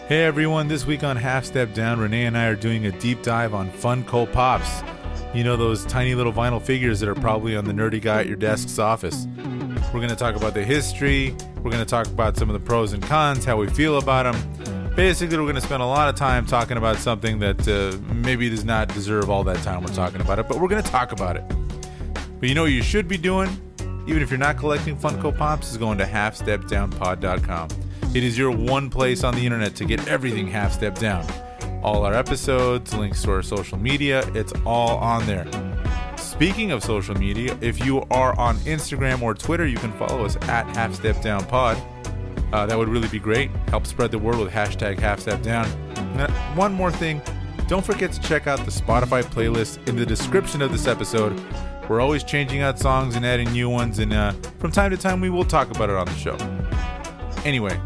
Hey everyone, this week on Half Step Down, Renee and I are doing a deep dive on Funko Pops. You know, those tiny little vinyl figures that are probably on the nerdy guy at your desk's office. We're going to talk about the history, we're going to talk about some of the pros and cons, how we feel about them. Basically, we're going to spend a lot of time talking about something that maybe does not deserve all that time we're talking about it, but we're going to talk about it. But you know what you should be doing, even if you're not collecting Funko Pops, is going to halfstepdownpod.com. It is your one place on the internet to get everything Half Step Down. All our episodes, links to our social media, it's all on there. Speaking of social media, if you are on Instagram or Twitter, you can follow us at halfstepdownpod. That would really be great. Help spread the word with hashtag halfstepdown. One more thing, don't forget to check out the Spotify playlist in the description of this episode. We're always changing out songs and adding new ones, and from time to time we will talk about it on the show. Anyway,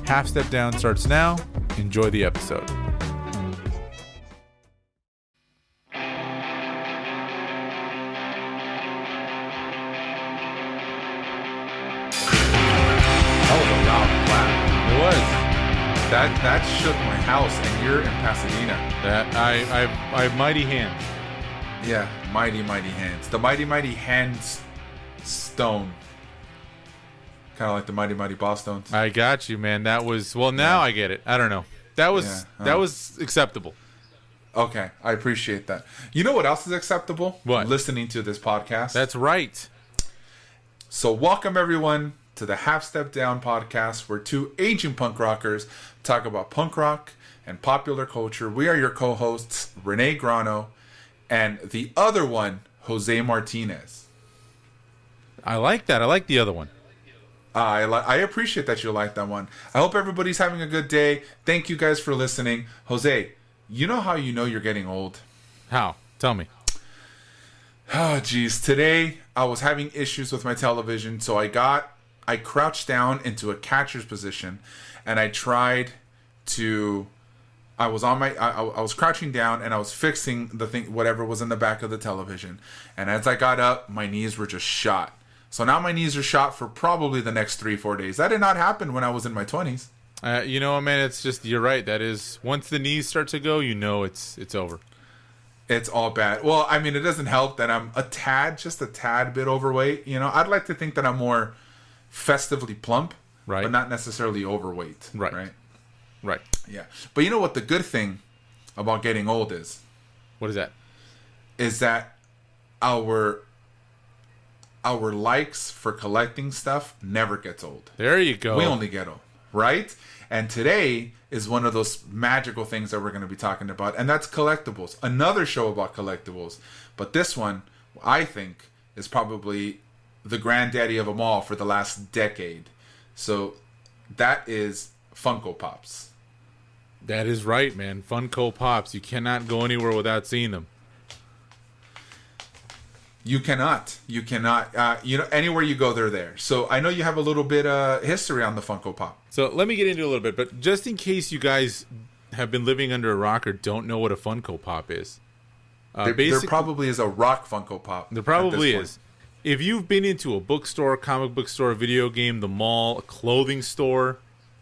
Half Step Down starts now. Enjoy the episode. That was a loud clap. It was. That shook my house, and you're in Pasadena. That I have mighty hands. Yeah, mighty hands. The mighty hands stone. Kind of like the mighty boss stones. I got you, man. That was now I get it. I don't know. That was acceptable. Okay, I appreciate that. You know what else is acceptable? What? Listening to this podcast. That's right. So welcome everyone to the Half Step Down podcast, where two aging punk rockers talk about punk rock and popular culture. We are your co-hosts, Renee Grano, and the other one, Jose Martinez. I like that. I like the other one. I appreciate that you like that one. I hope everybody's having a good day. Thank you guys for listening. Jose, you know how you know you're getting old? How? Tell me. Oh, geez. Today, I was having issues with my television, so I crouched down into a catcher's position, and I tried to... I was crouching down, and I was fixing the thing, whatever was in the back of the television. And as I got up, my knees were just shot. So now my knees are shot for probably the next 3-4 days. That did not happen when I was in my 20s. You know, man, it's just, you're right. That is, once the knees start to go, you know it's over. It's all bad. Well, I mean, it doesn't help that I'm just a tad bit overweight. You know, I'd like to think that I'm more festively plump, right, but not necessarily overweight. Right. Yeah. But you know what the good thing about getting old is? What is that? Is that our likes for collecting stuff never gets old. There you go. We only get old, right? And today is one of those magical things that we're going to be talking about, and that's collectibles. Another show about collectibles. But this one, I think, is probably the granddaddy of them all for the last decade. So that is Funko Pops. That is right, man. Funko Pops. You cannot go anywhere without seeing them. You cannot. Anywhere you go, they're there. So I know you have a little bit of history on the Funko Pop. So let me get into a little bit, but just in case you guys have been living under a rock or don't know what a Funko Pop is. There probably is a rock Funko Pop. There probably is. If you've been into a bookstore, comic book store, video game, the mall, a clothing store,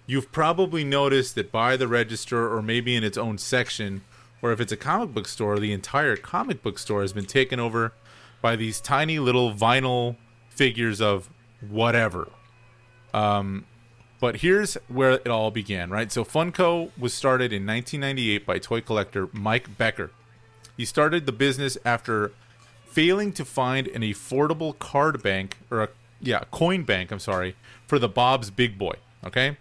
you've probably noticed that by the register or maybe in its own section, or if it's a comic book store, the entire comic book store has been taken over by these tiny little vinyl figures of whatever. But here's where it all began, right? So Funko was started in 1998 by toy collector Mike Becker. He started the business after failing to find an affordable card bank, or a coin bank, for the Bob's Big Boy, okay?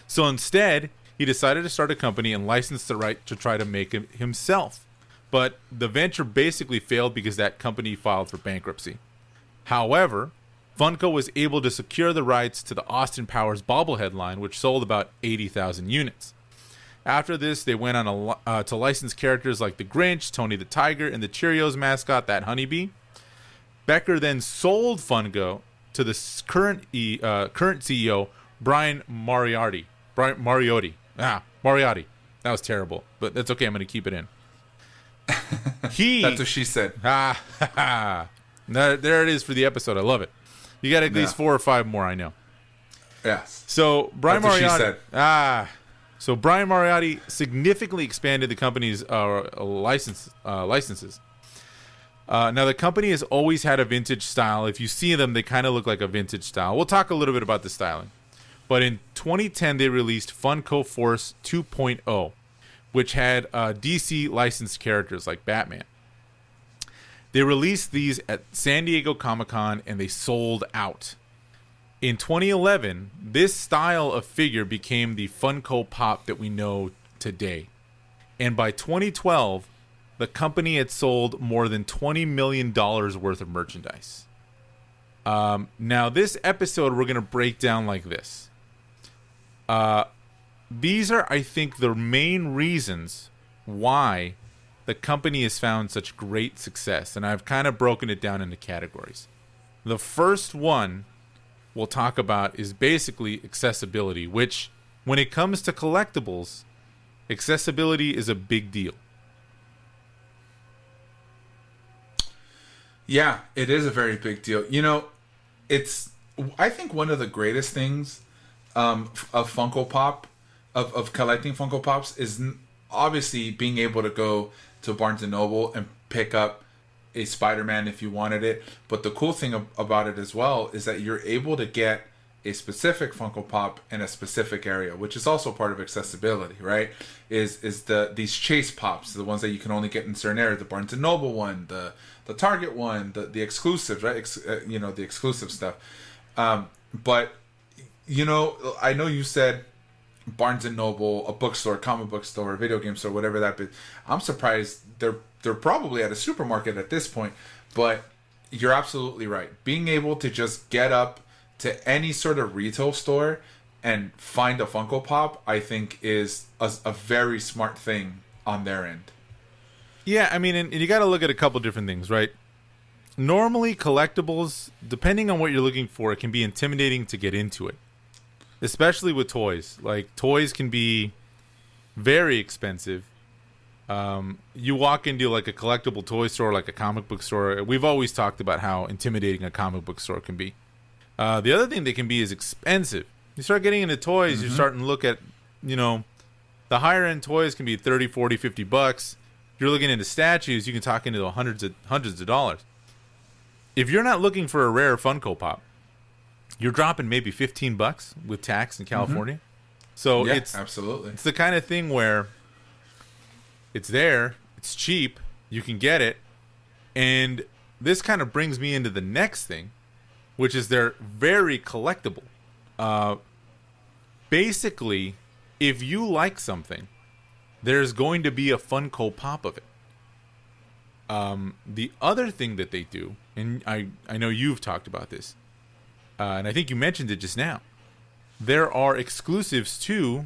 So instead, he decided to start a company and license the right to try to make it himself. But the venture basically failed because that company filed for bankruptcy. However, Funko was able to secure the rights to the Austin Powers bobblehead line, which sold about 80,000 units. After this, they went on to license characters like the Grinch, Tony the Tiger, and the Cheerios mascot, that honeybee. Becker then sold Funko to the current CEO, Brian Mariotti. Mariotti. That was terrible, but that's okay. I'm going to keep it in. That's what she said. There it is for the episode. I love it. You got at least 4 or 5 more, I know. Yes. So Brian That's what Mariotti. she said. So Brian Moriarty significantly expanded the company's licenses. Now, the company has always had a vintage style. If you see them, they kind of look like a vintage style. We'll talk a little bit about the styling. But in 2010, they released Funko Force 2.0, which had DC licensed characters like Batman. They released these at San Diego Comic-Con, and they sold out. In 2011, this style of figure became the Funko Pop that we know today. And by 2012, the company had sold more than $20 million worth of merchandise. Now, this episode, we're going to break down like this. These are, I think, the main reasons why the company has found such great success. And I've kind of broken it down into categories. The first one we'll talk about is basically accessibility, which, when it comes to collectibles, accessibility is a big deal. Yeah, it is a very big deal. You know, I think one of the greatest things of Funko Pop, of collecting Funko Pops, is obviously being able to go to Barnes & Noble and pick up a Spider-Man if you wanted it. But the cool thing about it as well is that you're able to get a specific Funko Pop in a specific area, which is also part of accessibility, right? Is these chase pops, the ones that you can only get in certain areas, the Barnes & Noble one, the Target one, the exclusives, right? The exclusive stuff. But, I know you said Barnes & Noble, a bookstore, comic book store, a video game store, whatever that be. I'm surprised they're probably at a supermarket at this point, but you're absolutely right. Being able to just get up to any sort of retail store and find a Funko Pop, I think is a very smart thing on their end. Yeah, I mean, and you got to look at a couple different things, right? Normally, collectibles, depending on what you're looking for, it can be intimidating to get into it, especially with toys. Like, toys can be very expensive. You walk into like a collectible toy store, like a comic book store. We've always talked about how intimidating a comic book store can be. The other thing they can be is expensive. You start getting into toys, Mm-hmm. you're starting to look at, the higher end toys can be 30, 40, 50 bucks. If you're looking into statues, you can talk into the hundreds of dollars. If you're not looking for a rare Funko Pop, you're dropping maybe 15 bucks with tax in California. Mm-hmm. So yeah, it's absolutely. It's the kind of thing where it's there, it's cheap, you can get it. And this kind of brings me into the next thing, which is they're very collectible. Basically, if you like something, there's going to be a Funko Pop of it. The other thing that they do, and I know you've talked about this, and I think you mentioned it just now, there are exclusives to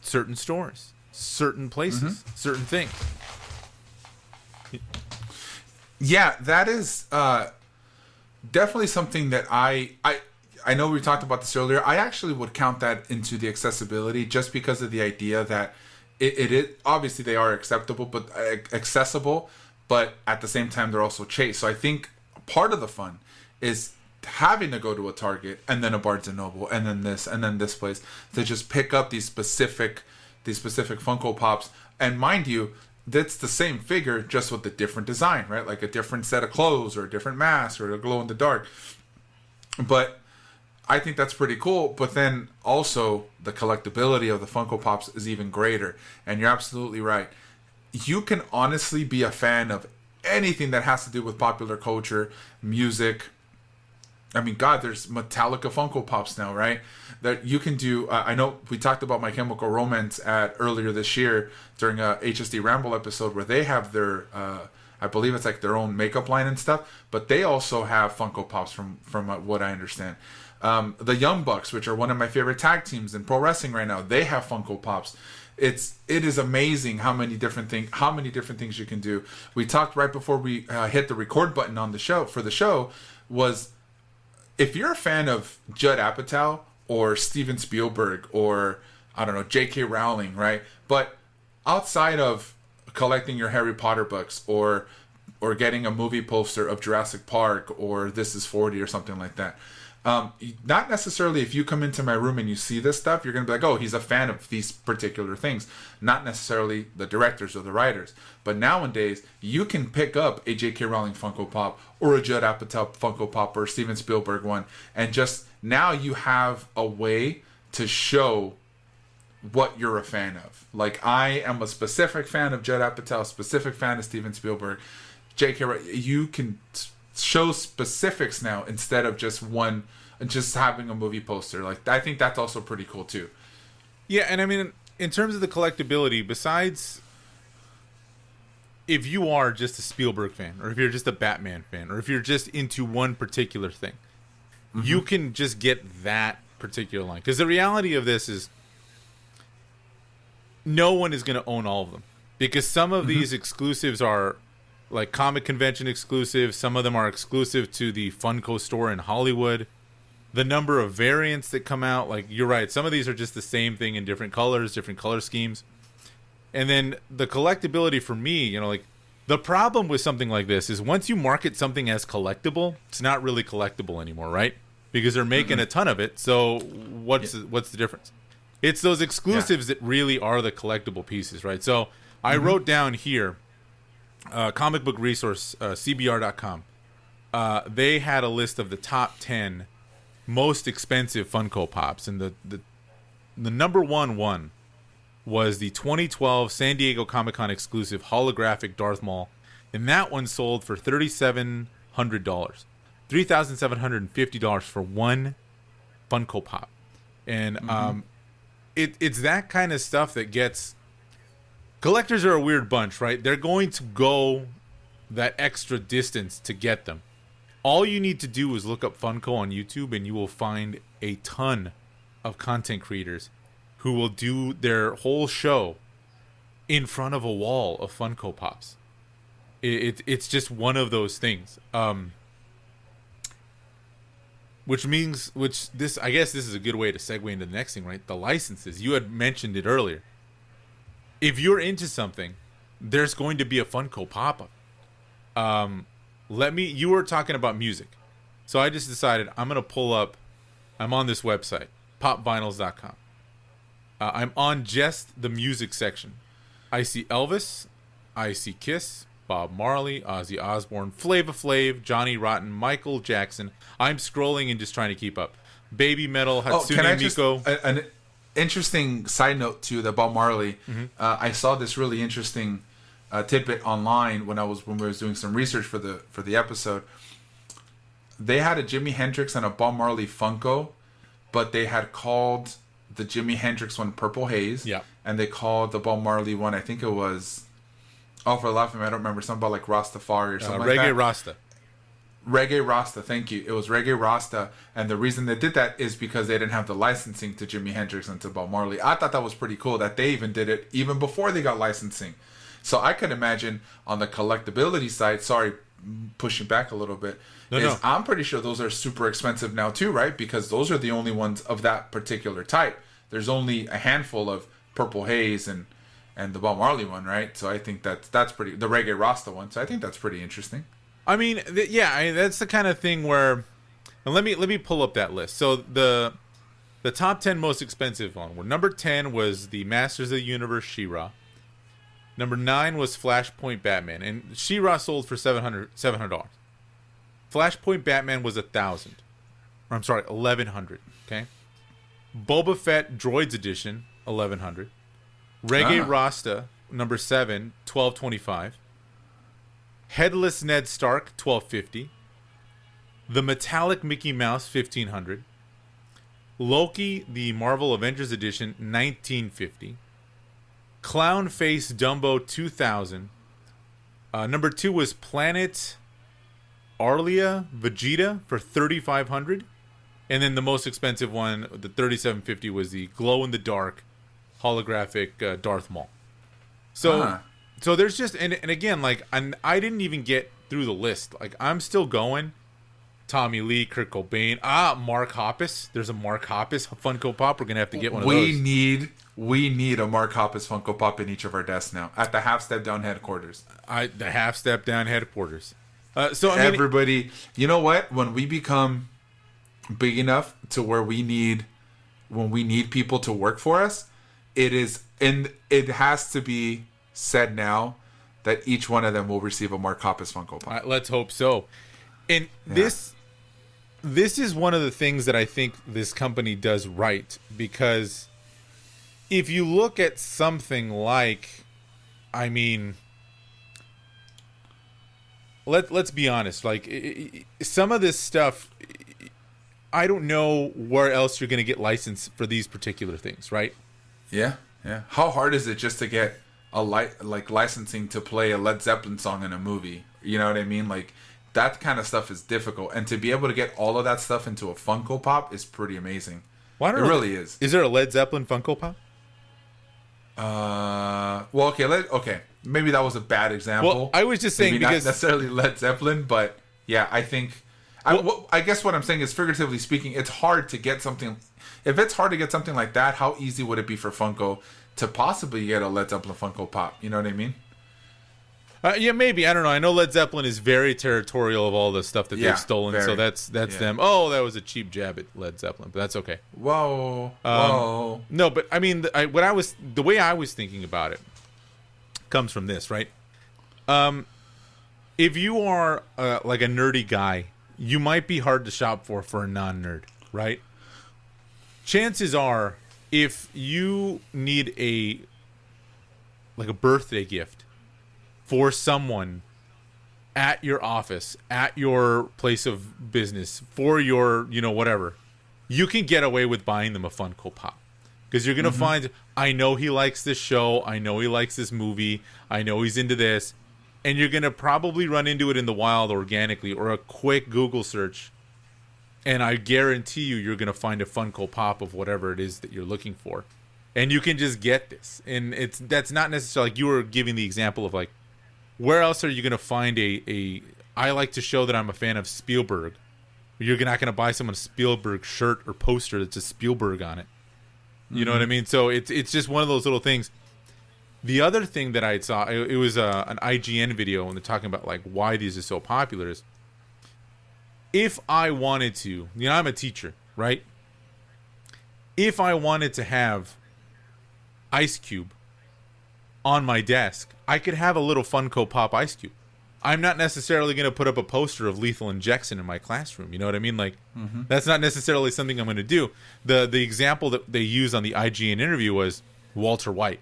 certain stores, certain places, certain things. Yeah, that is definitely something that I know we talked about this earlier. I actually would count that into the accessibility, just because of the idea that it obviously they are accessible, but at the same time they're also chase. So I think part of the fun is having to go to a Target and then a Barnes and Noble and then this place to just pick up these specific Funko Pops. And mind you, that's the same figure, just with a different design, right? Like a different set of clothes or a different mask or a glow in the dark. But I think that's pretty cool. But then also the collectability of the Funko Pops is even greater. And you're absolutely right. You can honestly be a fan of anything that has to do with popular culture, music. I mean, God, there's Metallica Funko Pops now, right? That you can do. I know we talked about My Chemical Romance earlier this year during a HSD Ramble episode, where they have their, I believe it's like their own makeup line and stuff, but they also have Funko Pops from what I understand. The Young Bucks, which are one of my favorite tag teams in pro wrestling right now, they have Funko Pops. It is amazing how many different things you can do. We talked right before we hit the record button on the show was, if you're a fan of Judd Apatow or Steven Spielberg or, I don't know, J.K. Rowling, right? But outside of collecting your Harry Potter books or getting a movie poster of Jurassic Park or This Is 40 or something like that, Not necessarily if you come into my room and you see this stuff, you're going to be like, oh, he's a fan of these particular things. Not necessarily the directors or the writers. But nowadays, you can pick up a J.K. Rowling Funko Pop or a Judd Apatow Funko Pop or a Steven Spielberg one. And just now you have a way to show what you're a fan of. Like, I am a specific fan of Judd Apatow, specific fan of Steven Spielberg. J.K. You can show specifics now instead of just having a movie poster. Like, I think that's also pretty cool too. Yeah, and I mean, in terms of the collectability, besides if you are just a Spielberg fan, or if you're just a Batman fan, or if you're just into one particular thing, you can just get that particular line. Because the reality of this is no one is going to own all of them. Because some of these exclusives are like comic convention exclusive. Some of them are exclusive to the Funko store in Hollywood. The number of variants that come out, like, you're right, some of these are just the same thing in different colors, different color schemes. And then the collectability for me, you know, like, the problem with something like this is once you market something as collectible, it's not really collectible anymore, right? Because they're making a ton of it. So what's the difference? It's those exclusives that really are the collectible pieces, right? So I wrote down here, comic book resource, cbr.com. They had a list of the top 10 most expensive Funko Pops, and the number one was the 2012 San Diego Comic-Con exclusive holographic Darth Maul, and that one sold for $3,700, $3,750 for one Funko Pop. And it's that kind of stuff that gets... Collectors are a weird bunch, right? They're going to go that extra distance to get them. All you need to do is look up Funko on YouTube, and you will find a ton of content creators who will do their whole show in front of a wall of Funko Pops. It's just one of those things. I guess this is a good way to segue into the next thing, right? The licenses. You had mentioned it earlier. If you're into something, there's going to be a Funko pop-up. You were talking about music. So I just decided I'm on this website, popvinyls.com. I'm on just the music section. I see Elvis, I see Kiss, Bob Marley, Ozzy Osbourne, Flava Flav, Johnny Rotten, Michael Jackson. I'm scrolling and just trying to keep up. Baby Metal, Hatsune Miku. An interesting side note to the Bob Marley. I saw this really interesting tidbit online when we were doing some research for the episode. They had a Jimi Hendrix and a Bob Marley Funko, but they had called the Jimi Hendrix one Purple Haze, and they called the Bob Marley one, I think it was, for the life of me, I don't remember, something about like Rastafari or something like that. Reggae Rasta. Reggae Rasta, thank you. It was Reggae Rasta, and the reason they did that is because they didn't have the licensing to Jimi Hendrix and to Bob Marley. I thought that was pretty cool that they even did it even before they got licensing. So I could imagine on the collectability side, sorry, pushing back a little bit, I'm pretty sure those are super expensive now too, right? Because those are the only ones of that particular type. There's only a handful of Purple Haze and the Bob Marley one, right? So I think that's pretty, the Reggae Rasta one. So I think that's pretty interesting. I mean, that's the kind of thing where, and let me pull up that list. So the top 10 most expensive one were, number 10 was the Masters of the Universe She-Ra. Number 9 was Flashpoint Batman, and She-Ra sold for $700. Flashpoint Batman was $1,100. Okay. Boba Fett Droids Edition, $1,100. Reggae Rasta, number 7, $1,225. Headless Ned Stark, $1,250. The Metallic Mickey Mouse, $1,500. Loki, the Marvel Avengers Edition, $1,950. Clown Face Dumbo, $2,000. Number 2 was Planet Arlia Vegeta for $3,500. And then the most expensive one, the $3,750, was the glow-in-the-dark holographic Darth Maul. So there's just, and again, like, I didn't even get through the list. Like, I'm still going. Tommy Lee, Kurt Cobain, Mark Hoppus. There's a Mark Hoppus Funko Pop. We're gonna have to get one of those. We need a Mark Hoppus Funko Pop in each of our desks now at the Half Step Down headquarters. The Half Step Down headquarters. So I mean, everybody, you know what? When we become big enough to where when we need people to work for us, it has to be said now that each one of them will receive a Mark Hoppus Funko Pop. Let's hope so. And this is one of the things that I think this company does right, because if you look at something like, I mean, let's be honest, like some of this stuff, I don't know where else you're going to get licensed for these particular things, right? Yeah. How hard is it just to get licensing to play a Led Zeppelin song in a movie? You know what I mean? Like, that kind of stuff is difficult, and to be able to get all of that stuff into a Funko Pop is pretty amazing. Well, it really is. Is there a Led Zeppelin Funko Pop? Well, okay. Maybe that was a bad example. Well, I was just saying, maybe because not necessarily Led Zeppelin, but yeah, I think. I guess what I'm saying is, figuratively speaking, it's hard to get something. If it's hard to get something like that, how easy would it be for Funko to possibly get a Led Zeppelin Funko Pop? You know what I mean? Yeah, maybe. I don't know. I know Led Zeppelin is very territorial of all the stuff that they've stolen, so that's them. Oh, that was a cheap jab at Led Zeppelin, but that's okay. Whoa. No, but I mean, the way I was thinking about it comes from this, right? If you are like a nerdy guy, you might be hard to shop for a non-nerd, right? Chances are, if you need a birthday gift for someone at your office, at your place of business, for your, whatever, you can get away with buying them a Funko Pop. Because you're going to find, I know he likes this show, I know he likes this movie, I know he's into this, and you're going to probably run into it in the wild organically, or a quick Google search, and I guarantee you're going to find a Funko Pop of whatever it is that you're looking for. And you can just get this. And that's not necessarily, like you were giving the example of, like, where else are you going to find I like to show that I'm a fan of Spielberg. You're not going to buy someone a Spielberg shirt or poster that's a Spielberg on it. You know what I mean? So it's just one of those little things. The other thing that I saw, it was an IGN video, and they're talking about, like, why these are so popular is, if I wanted to, I'm a teacher, right? If I wanted to have Ice Cube on my desk, I could have a little Funko Pop Ice Cube. I'm not necessarily going to put up a poster of Lethal Injection in my classroom. You know what I mean? Like, that's not necessarily something I'm going to do. The example that they use on the IGN interview was Walter White.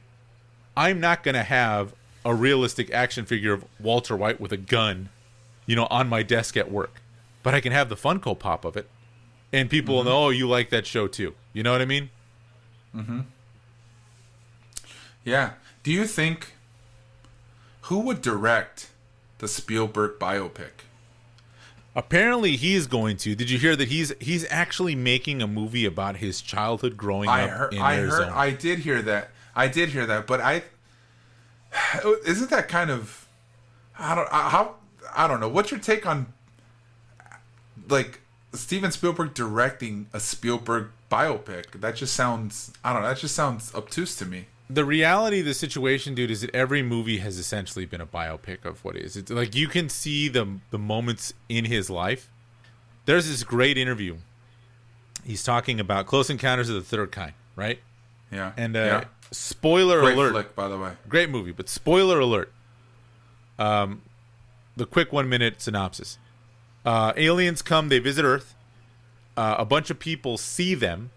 I'm not going to have a realistic action figure of Walter White with a gun, on my desk at work. But I can have the Funko Pop of it, and people will know, oh, you like that show too. You know what I mean? Yeah. Do you think, who would direct the Spielberg biopic? Apparently he's going to. Did you hear that he's actually making a movie about his childhood growing up in Arizona? I did hear that. But isn't that kind of, I don't know. What's your take on, like, Steven Spielberg directing a Spielberg biopic? That just sounds, I don't know. That just sounds obtuse to me. The reality of the situation, dude, is that every movie has essentially been a biopic of what is. It's like, you can see the moments in his life. There's this great interview. He's talking about Close Encounters of the Third Kind, right? Yeah. And spoiler alert. Great flick, by the way. Great movie, but spoiler alert. The quick 1-minute synopsis. Aliens come, they visit Earth. A bunch of people see them.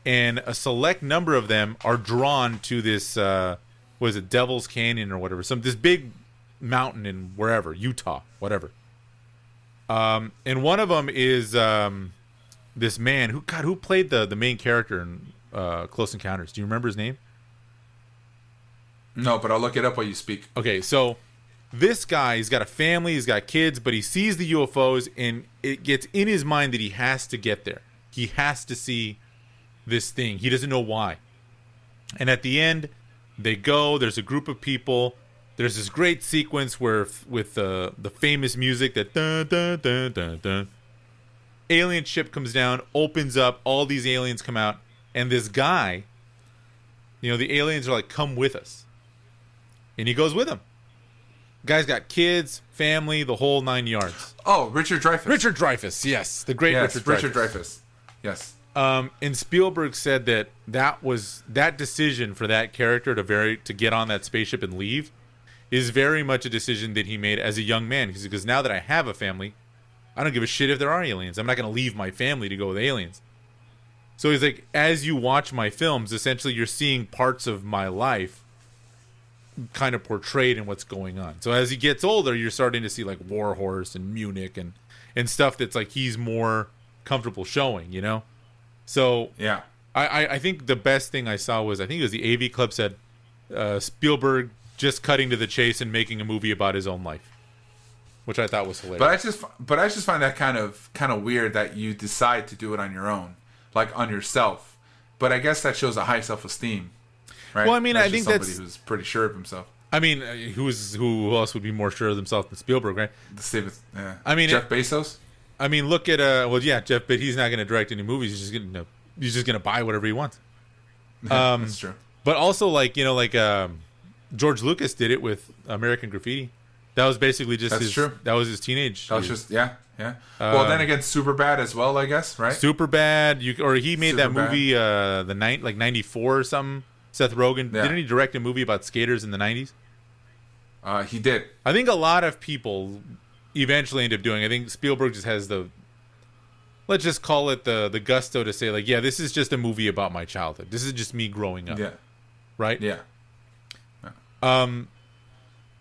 And a select number of them are drawn to this, Devil's Canyon or whatever. This big mountain in wherever, Utah, whatever. And one of them is this man who played the main character in Close Encounters. Do you remember his name? No, but I'll look it up while you speak. Okay, so this guy, he's got a family, he's got kids, but he sees the UFOs, and it gets in his mind that he has to get there. He has to see this thing. He doesn't know why. And at the end, they go. There's a group of people. There's this great sequence where, with the famous music that dun dun dun dun dun, alien ship comes down, opens up, all these aliens come out, and this guy, the aliens are like, "Come with us," and he goes with them. Guy's got kids, family, the whole 9 yards. Oh, Richard Dreyfuss. Richard Dreyfuss, yes, the great Yes, Richard Dreyfuss. Richard Dreyfuss. Yes. And Spielberg said that decision for that character to get on that spaceship and leave is very much a decision that he made as a young man. Because now that I have a family, I don't give a shit if there are aliens. I'm not going to leave my family to go with aliens. So he's like, as you watch my films, essentially you're seeing parts of my life kind of portrayed in what's going on. So as he gets older, you're starting to see like War Horse and Munich and stuff that's like he's more comfortable showing, you know? So yeah, I think the best thing I saw was, I think it was the AV Club said, Spielberg just cutting to the chase and making a movie about his own life, which I thought was hilarious. But I just find that kind of weird that you decide to do it on your own, like on yourself. But I guess that shows a high self-esteem, right? Well, I mean, I think somebody that's who's pretty sure of himself. I mean, who else would be more sure of themselves than Spielberg, right? Yeah. I mean, Jeff Bezos. I mean, look at Jeff, but he's not going to direct any movies. He's just going to buy whatever he wants. That's true. But also, like, you know, like George Lucas did it with American Graffiti. That was basically just true. That was his teenage. That was just yeah. Well, then again, Superbad as well, I guess, right? Superbad, he made that movie like 94 or something. Seth Rogen, Yeah. Didn't he direct a movie about skaters in the 90s? He did. I think a lot of people eventually end up doing. I think Spielberg just has let's just call it the gusto to say, like, yeah, this is just a movie about my childhood. This is just me growing up. Yeah. Right? Yeah.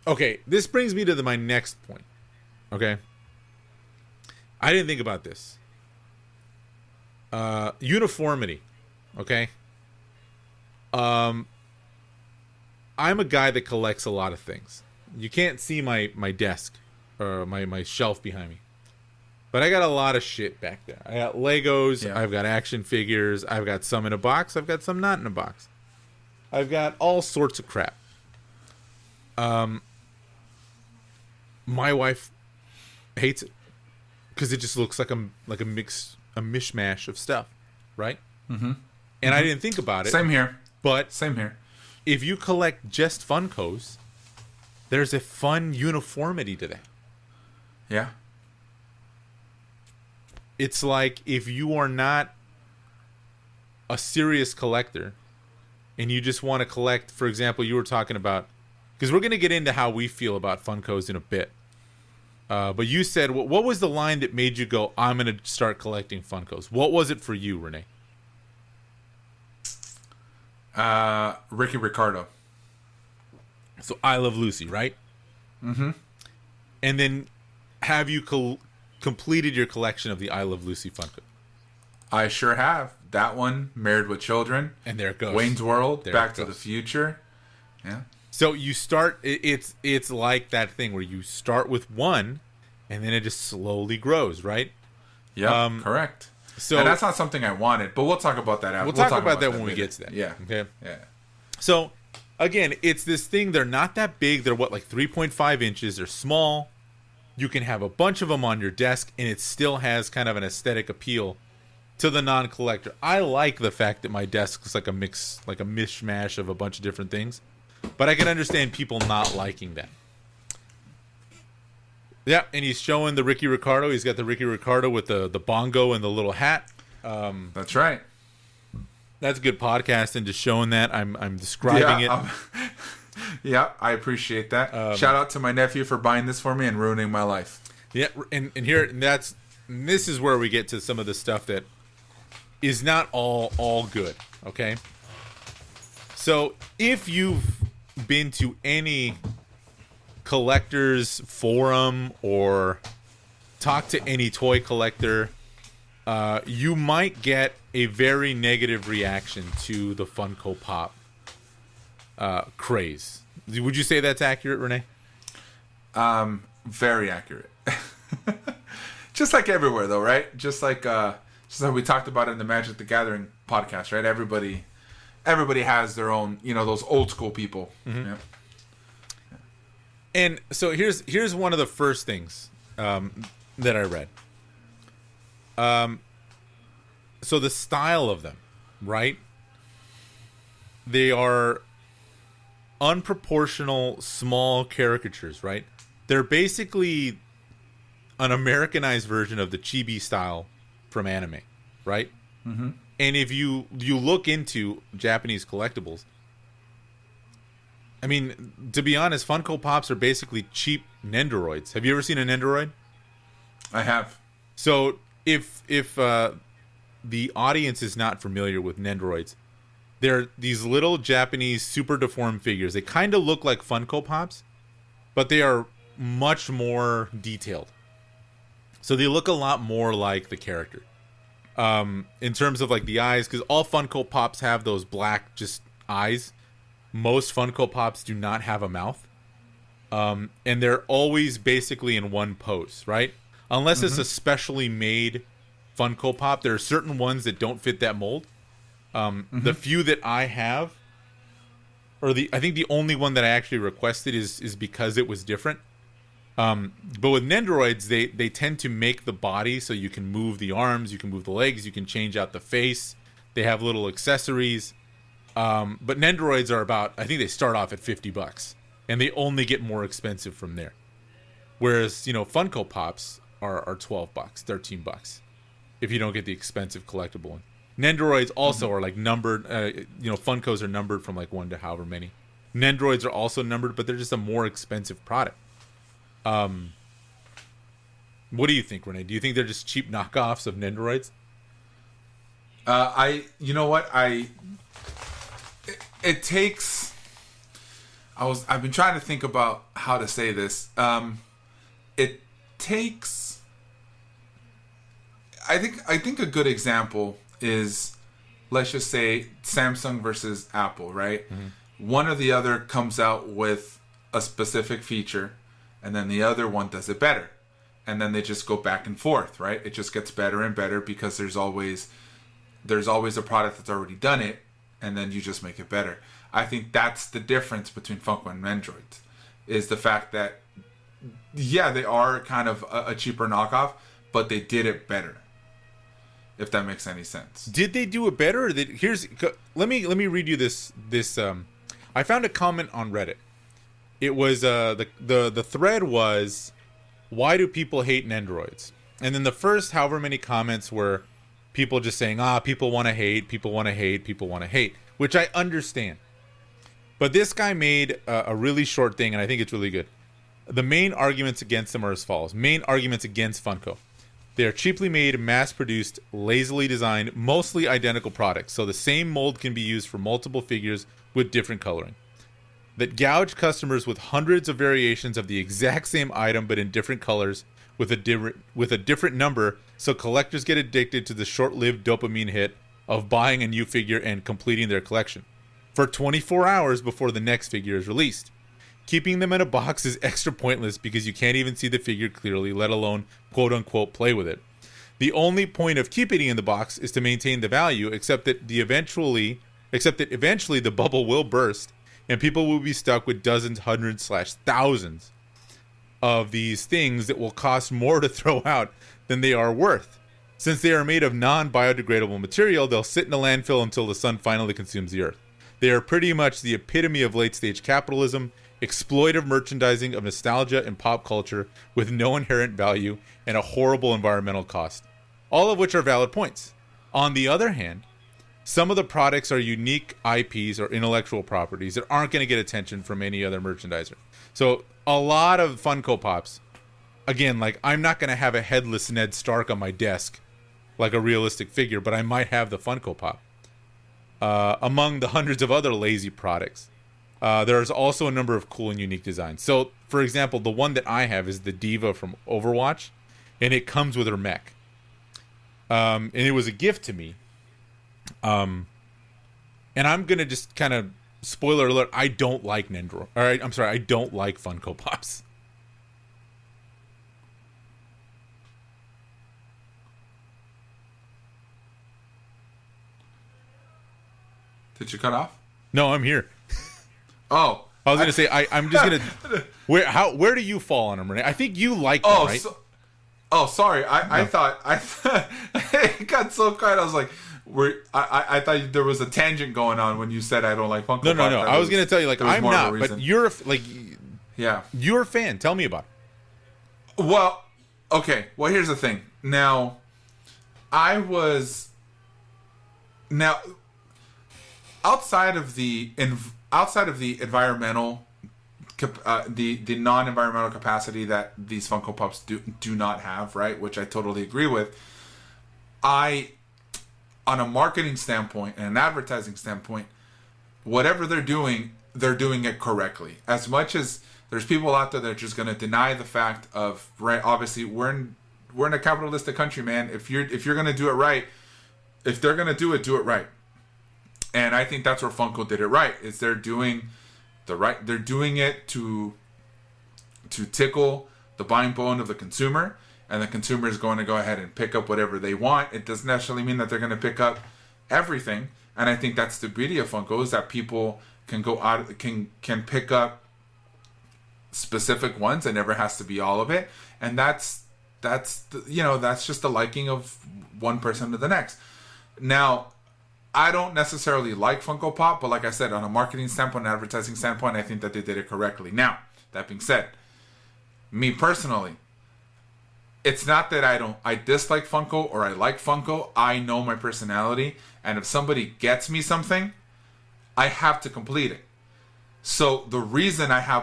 Okay, this brings me to my next point. Okay? I didn't think about this. Uniformity. Okay? I'm a guy that collects a lot of things. You can't see my desk or my shelf behind me. But I got a lot of shit back there. I got Legos, Yeah. I've got action figures, I've got some in a box, I've got some not in a box. I've got all sorts of crap. My wife hates it because it just looks like a mishmash of stuff, right? Mm-hmm. And I didn't think about it. Same here. But Same here. if you collect just Funkos, there's a fun uniformity to that. Yeah. It's like if you are not a serious collector and you just want to collect, for example, you were talking about, because we're going to get into how we feel about Funkos in a bit. But you said, what was the line that made you go, I'm going to start collecting Funkos? What was it for you, Renee? Ricky Ricardo. So I Love Lucy, right? Mm-hmm. And then have you completed your collection of the I Love Lucy Funko? I sure have. That one, Married with Children. And there it goes. Wayne's World, There Back it to goes. the Future. Yeah. So you start, it's like that thing where you start with one and then it just slowly grows, right? Yeah, correct. So And that's not something I wanted, but we'll talk about that after. we'll talk about that when we later. get to that. Yeah. Okay. Yeah. So again, it's this thing. They're not that big. They're like 3.5 inches. They're small. You can have a bunch of them on your desk, and it still has kind of an aesthetic appeal to the non-collector. I like the fact that my desk is like a mix, like a mishmash of a bunch of different things, but I can understand people not liking that. Yeah, and he's showing the Ricky Ricardo. He's got the Ricky Ricardo with the bongo and the little hat. That's right. That's good podcasting, just showing that. I'm describing it. Yeah, I appreciate that. Shout out to my nephew for buying this for me and ruining my life. Yeah, and this is where we get to some of the stuff that is not all good, okay? So, if you've been to any collector's forum or talked to any toy collector, you might get a very negative reaction to the Funko Pop craze. Would you say that's accurate, Renee? Very accurate. Just like everywhere, though, right? Just like we talked about in the Magic the Gathering podcast, right? Everybody has their own, those old school people. Mm-hmm. Yeah. And so here's one of the first things that I read. So the style of them, right? They are unproportional small caricatures, right? They're basically an Americanized version of the chibi style from anime, right? Mm-hmm. And if you look into Japanese collectibles, I mean, to be honest, Funko Pops are basically cheap Nendoroids. Have you ever seen a Nendoroid? I have. So if the audience is not familiar with Nendoroids, they're these little Japanese super deformed figures. They kind of look like Funko Pops, but they are much more detailed. So they look a lot more like the character. In terms of like the eyes, because all Funko Pops have those black just eyes. Most Funko Pops do not have a mouth. And they're always basically in one pose, right? Unless it's a specially made Funko Pop. There are certain ones that don't fit that mold. The few that I have, I think the only one that I actually requested is because it was different. But with Nendoroids, they tend to make the body so you can move the arms, you can move the legs, you can change out the face. They have little accessories. But Nendoroids are I think they start off at $50, and they only get more expensive from there. Whereas, Funko Pops are $12, $13, if you don't get the expensive collectible one. Nendoroids also are like numbered. Funkos are numbered from like 1 to however many. Nendoroids are also numbered, but they're just a more expensive product. What do you think, Renee? Do you think they're just cheap knockoffs of Nendoroids? You know what? It takes. I've been trying to think about how to say this. It takes. I think a good example is, let's just say, Samsung versus Apple, right? Mm-hmm. One or the other comes out with a specific feature, and then the other one does it better, and then they just go back and forth, right? It just gets better and better because there's always a product that's already done it, and then you just make it better. I think that's the difference between Funko and Nendoroids, is the fact that, yeah, they are kind of a cheaper knockoff, but they did it better. If that makes any sense. Did they do it better? Let me read you this. I found a comment on Reddit. It was the thread was, why do people hate Nendoroids? And then the first however many comments were people just saying, people want to hate, people want to hate, people want to hate, which I understand. But this guy made a really short thing, and I think it's really good. The main arguments against them are as follows. Main arguments against Funko. They are cheaply made, mass-produced, lazily designed, mostly identical products. So the same mold can be used for multiple figures with different coloring. That gouge customers with hundreds of variations of the exact same item but in different colors with a different number, so collectors get addicted to the short-lived dopamine hit of buying a new figure and completing their collection for 24 hours before the next figure is released. Keeping them in a box is extra pointless because you can't even see the figure clearly, let alone quote-unquote play with it. The only point of keeping it in the box is to maintain the value, except that eventually the bubble will burst and people will be stuck with dozens, hundreds, thousands of these things that will cost more to throw out than they are worth. Since they are made of non-biodegradable material, they'll sit in a landfill until the sun finally consumes the earth. They are pretty much the epitome of late-stage capitalism, exploitive merchandising of nostalgia and pop culture with no inherent value and a horrible environmental cost. All of which are valid points. On the other hand, some of the products are unique IPs or intellectual properties that aren't going to get attention from any other merchandiser. So a lot of Funko Pops, again, like I'm not going to have a headless Ned Stark on my desk like a realistic figure, but I might have the Funko Pop. Among the hundreds of other lazy products, there's also a number of cool and unique designs. So, for example, the one that I have is the Diva from Overwatch, and it comes with her mech. And it was a gift to me. And I'm going to just kind of, spoiler alert, I don't like Nendoroid. All right, I'm sorry, I don't like Funko Pops. Did you cut off? No, I'm here. Oh. I was going to say, I'm just going to... Where do you fall on them, Renee? I think you like them, right? Sorry. I thought... I got so quiet. I was like, I thought there was a tangent going on when you said I don't like Funko Pop. No. I was going to tell you, like, I'm not, but you're you're a fan. Tell me about it. Well, okay. Well, here's the thing. Now, outside of the environmental, the non-environmental capacity that these Funko Pops do not have, right? Which I totally agree with. On a marketing standpoint and an advertising standpoint, whatever they're doing it correctly. As much as there's people out there that are just going to deny the fact of, right, obviously we're in a capitalistic country, man. If you're going to do it right, if they're going to do it right. And I think that's where Funko did it right. Is they're doing it to tickle the buying bone of the consumer. And the consumer is going to go ahead and pick up whatever they want. It doesn't necessarily mean that they're going to pick up everything. And I think that's the beauty of Funko, is that people can go out, can pick up specific ones. It never has to be all of it. And that's just the liking of one person to the next. Now, I don't necessarily like Funko Pop, but like I said, on a marketing standpoint, an advertising standpoint, I think that they did it correctly. Now, that being said, me personally, it's not that I dislike Funko or I like Funko. I know my personality, and if somebody gets me something, I have to complete it. So the reason I had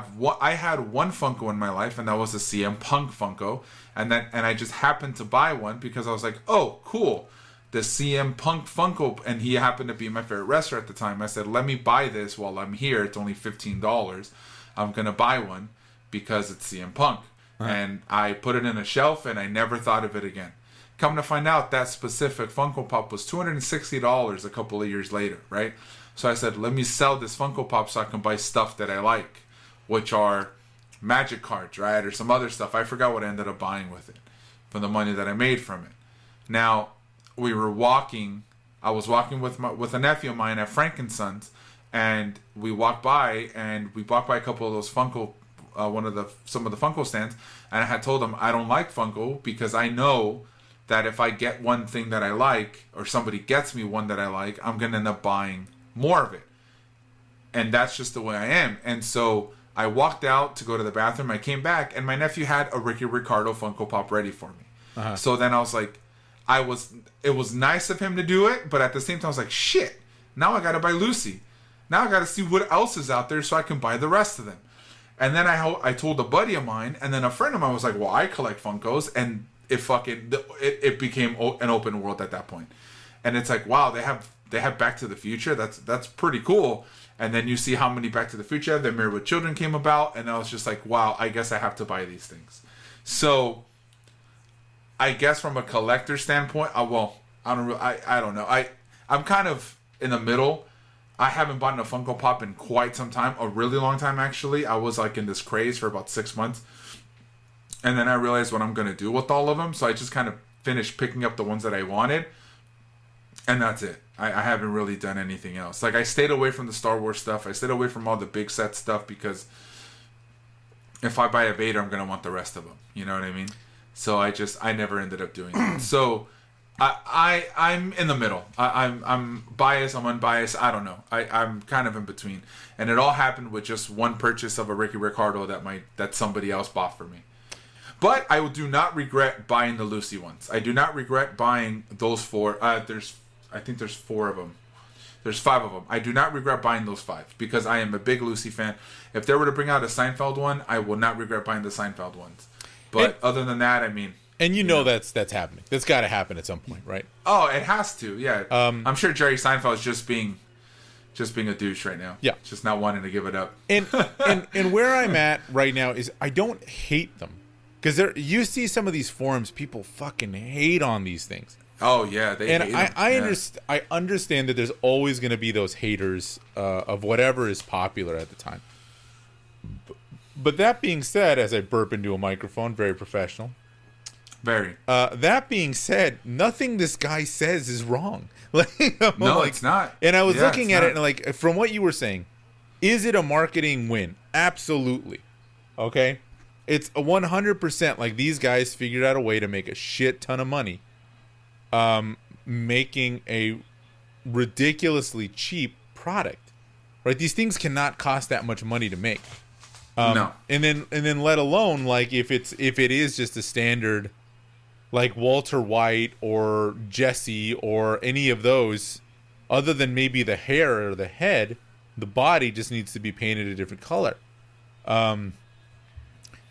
one Funko in my life, and that was a CM Punk Funko, and I just happened to buy one because I was like, oh, cool, the CM Punk Funko, and he happened to be my favorite wrestler at the time. I said, let me buy this while I'm here. It's only $15. I'm gonna buy one because it's CM Punk. Right. And I put it in a shelf, and I never thought of it again. Come to find out, that specific Funko Pop was $260 a couple of years later, right? So I said, let me sell this Funko Pop so I can buy stuff that I like, which are magic cards, right? Or some other stuff. I forgot what I ended up buying with it, from the money that I made from it. Now, I was walking with a nephew of mine at Frankenson's, and we walked by a couple of those Funko some of the Funko stands, and I had told them I don't like Funko because I know that if I get one thing that I like, or somebody gets me one that I like, I'm gonna end up buying more of it, and that's just the way I am. And so I walked out to go to the bathroom. I came back, and my nephew had a Ricky Ricardo Funko Pop ready for me. Uh-huh. So then I was like, it was nice of him to do it, but at the same time I was like, shit, now I gotta buy Lucy. Now I gotta see what else is out there so I can buy the rest of them. And then I told a buddy of mine, and then a friend of mine was like, well, I collect Funkos, and it became an open world at that point. And it's like, wow, they have Back to the Future. That's pretty cool. And then you see how many Back to the Future have. Then Married with Children came about, and I was just like, wow, I guess I have to buy these things. So I guess from a collector standpoint, I don't know. I'm kind of in the middle. I haven't bought a Funko Pop in quite some time, a really long time actually. I was like in this craze for about 6 months. And then I realized what I'm going to do with all of them. So I just kind of finished picking up the ones that I wanted. And that's it. I haven't really done anything else. Like, I stayed away from the Star Wars stuff. I stayed away from all the big set stuff because if I buy a Vader, I'm going to want the rest of them. You know what I mean? So I never ended up doing it. So I'm in the middle. I'm biased. I'm unbiased. I don't know. I'm kind of in between. And it all happened with just one purchase of a Ricky Ricardo that somebody else bought for me. But I do not regret buying the Lucy ones. I do not regret buying those four. I think there's 4 of them. There's 5 of them. I do not regret buying those 5 because I am a big Lucy fan. If they were to bring out a Seinfeld one, I will not regret buying the Seinfeld ones. But other than that, I mean... And you know that's happening. That's got to happen at some point, right? Oh, it has to, yeah. I'm sure Jerry Seinfeld is just being a douche right now. Yeah. Just not wanting to give it up. And where I'm at right now is I don't hate them. Because you see some of these forums, people fucking hate on these things. Oh, yeah. I understand that there's always going to be those haters of whatever is popular at the time. But that being said, as I burp into a microphone, very professional. Very. That being said, nothing this guy says is wrong. It's not. And I was looking at it, and like, from what you were saying, is it a marketing win? Absolutely. Okay? It's a 100%. Like, these guys figured out a way to make a shit ton of money, making a ridiculously cheap product, right? These things cannot cost that much money to make. No. And then let alone like if it is just a standard like Walter White or Jesse or any of those, other than maybe the hair or the head, the body just needs to be painted a different color. And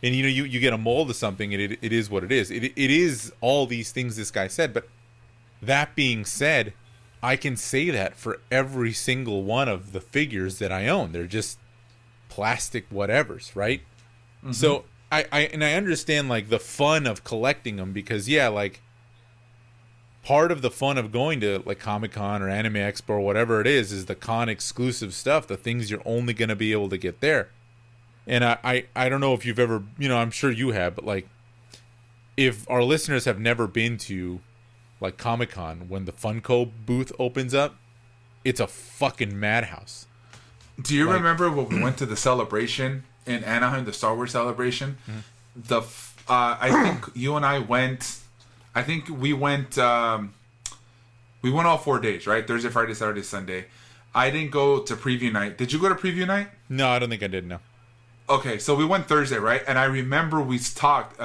you get a mold of something, and it is what it is. It is all these things this guy said. But that being said, I can say that for every single one of the figures that I own. They're just plastic whatevers, right? Mm-hmm. So I understand like the fun of collecting them, because like part of the fun of going to like Comic-Con or Anime Expo or whatever it is the con exclusive stuff, the things you're only going to be able to get there. And I don't know if you've ever, I'm sure you have, but like if our listeners have never been to like Comic-Con, when the Funko booth opens up, it's a fucking madhouse. Do you remember when we went to the celebration in Anaheim, the Star Wars celebration? Mm-hmm. I think you and I went. I think we went. We went all 4 days, right? Thursday, Friday, Saturday, Sunday. I didn't go to preview night. Did you go to preview night? No, I don't think I did. No. Okay, so we went Thursday, right? And I remember we talked.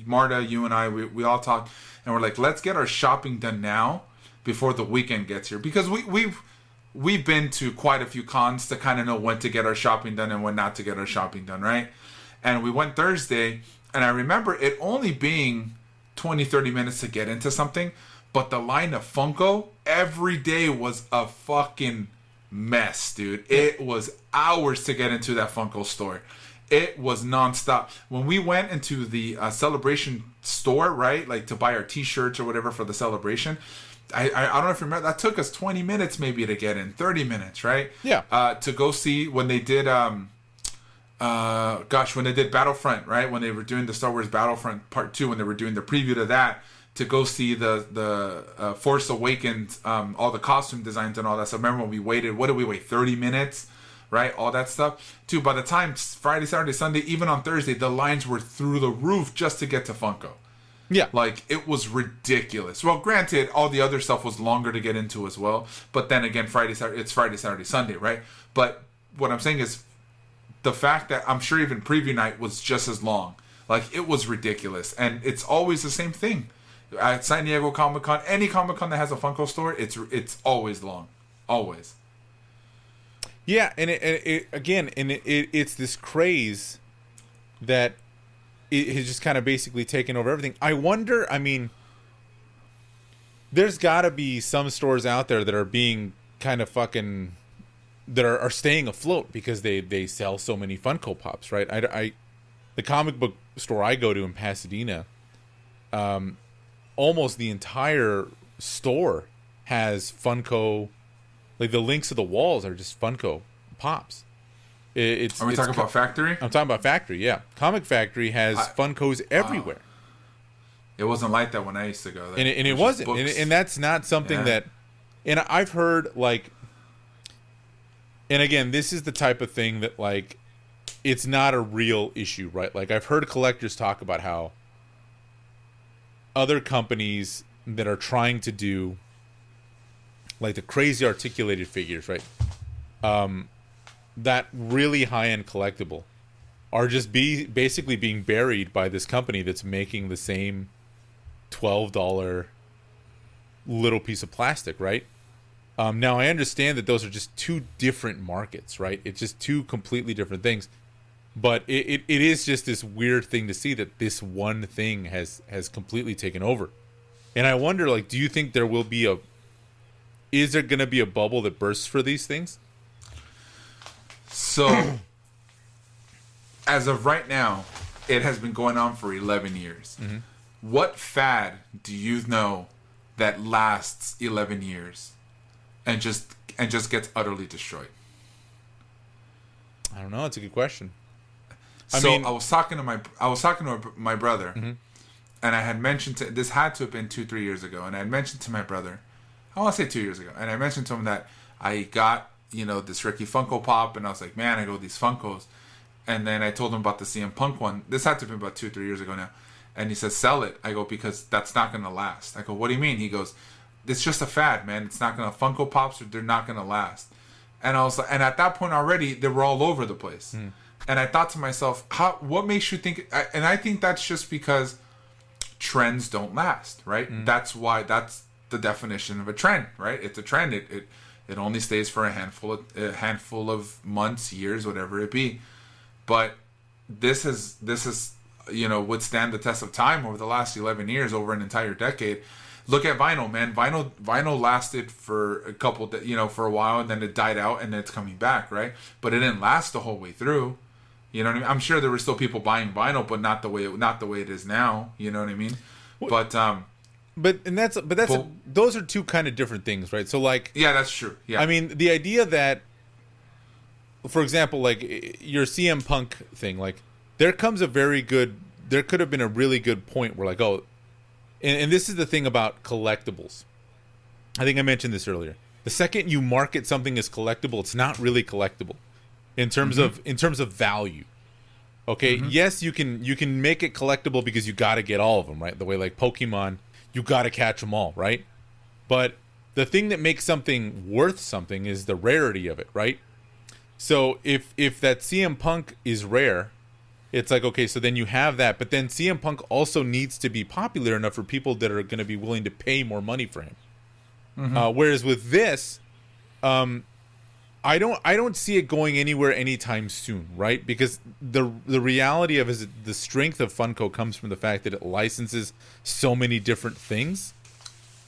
Marta, you and I, we all talked, and we're like, let's get our shopping done now before the weekend gets here, because we've been to quite a few cons to kind of know when to get our shopping done and when not to get our shopping done, right? And we went Thursday, and I remember it only being 20, 30 minutes to get into something, but the line of Funko every day was a fucking mess, dude. It was hours to get into that Funko store. It was nonstop. When we went into the celebration store, right, like to buy our t-shirts or whatever for the celebration, I don't know if you remember, that took us 20 minutes maybe to get in, 30 minutes, right? Yeah. To go see when they did, when they did Battlefront, right? When they were doing the Star Wars Battlefront Part 2, when they were doing the preview to that, to go see the Force Awakens, all the costume designs and all that. So remember when we waited, what did we wait, 30 minutes? Right? All that stuff. Dude, by the time Friday, Saturday, Sunday, even on Thursday, the lines were through the roof just to get to Funko. Yeah. Like, it was ridiculous. Well, granted, all the other stuff was longer to get into as well. But then again, it's Friday, Saturday, Sunday, right? But what I'm saying is the fact that I'm sure even preview night was just as long. Like, it was ridiculous. And it's always the same thing. At San Diego Comic-Con, any Comic-Con that has a Funko store, it's always long. Always. Yeah, and it's this craze that it has just kind of basically taken over everything. I wonder, there's got to be some stores out there that are being kind of fucking, that are staying afloat because they sell so many Funko Pops, right? The comic book store I go to in Pasadena, almost the entire store has Funko. Like, the links to the walls are just Funko Pops. Are we talking about Factory? I'm talking about Factory, yeah. Comic Factory has Funkos everywhere. It wasn't like that when I used to go there. And it wasn't. And that's not something that... And I've heard, like... And again, this is the type of thing that, like, it's not a real issue, right? Like, I've heard collectors talk about how other companies that are trying to do like the crazy articulated figures, right? That really high-end collectible are just basically being buried by this company that's making the same $12 little piece of plastic, right? Now, I understand that those are just two different markets, right? It's just two completely different things. But it is just this weird thing to see that this one thing has completely taken over. And I wonder, like, do you think there will be is there going to be a bubble that bursts for these things? So, as of right now, it has been going on for 11 years. Mm-hmm. What fad do you know that lasts 11 years and just gets utterly destroyed? I don't know. It's a good question. I was talking to my brother, mm-hmm. and I had mentioned this had to have been 2-3 years ago, and I had mentioned to my brother, I want to say 2 years ago, and I mentioned to him that I got this Ricky Funko Pop, and I was like, man, I go these Funkos, and then I told him about the CM Punk one. This had to have been about 2-3 years ago now, and he says, sell it. I go, because that's not going to last. I go, what do you mean? He goes, it's just a fad, man. It's not gonna Funko Pops, they're not gonna last. And I was like, and at that point already, they were all over the place. And I thought to myself, what makes you think? And I think that's just because trends don't last, right? That's the definition of a trend, right? It's a trend. It only stays for a handful of months, years, whatever it be. But this is withstand the test of time over the last 11 years, over an entire decade. Look at vinyl, man. Vinyl lasted for a couple, for a while, and then it died out, and then it's coming back, right? But it didn't last the whole way through. You know what I mean? I'm sure there were still people buying vinyl, but not the way it is now. You know what I mean? But those are two kind of different things, right? So like, yeah, that's true. Yeah, I mean, the idea that, for example, like your CM Punk thing, like there could have been a really good point where like, oh. And this is the thing about collectibles. I think I mentioned this earlier. The second you market something as collectible, it's not really collectible in terms of value. Okay, yes, you can make it collectible because you got to get all of them, right? The way like Pokemon, you got to catch them all, right? But the thing that makes something worth something is the rarity of it, right? So if that CM Punk is rare, it's like, okay, so then you have that, but then CM Punk also needs to be popular enough for people that are going to be willing to pay more money for him. Whereas with this, I don't see it going anywhere anytime soon, right? Because the reality of it is the strength of Funko comes from the fact that it licenses so many different things.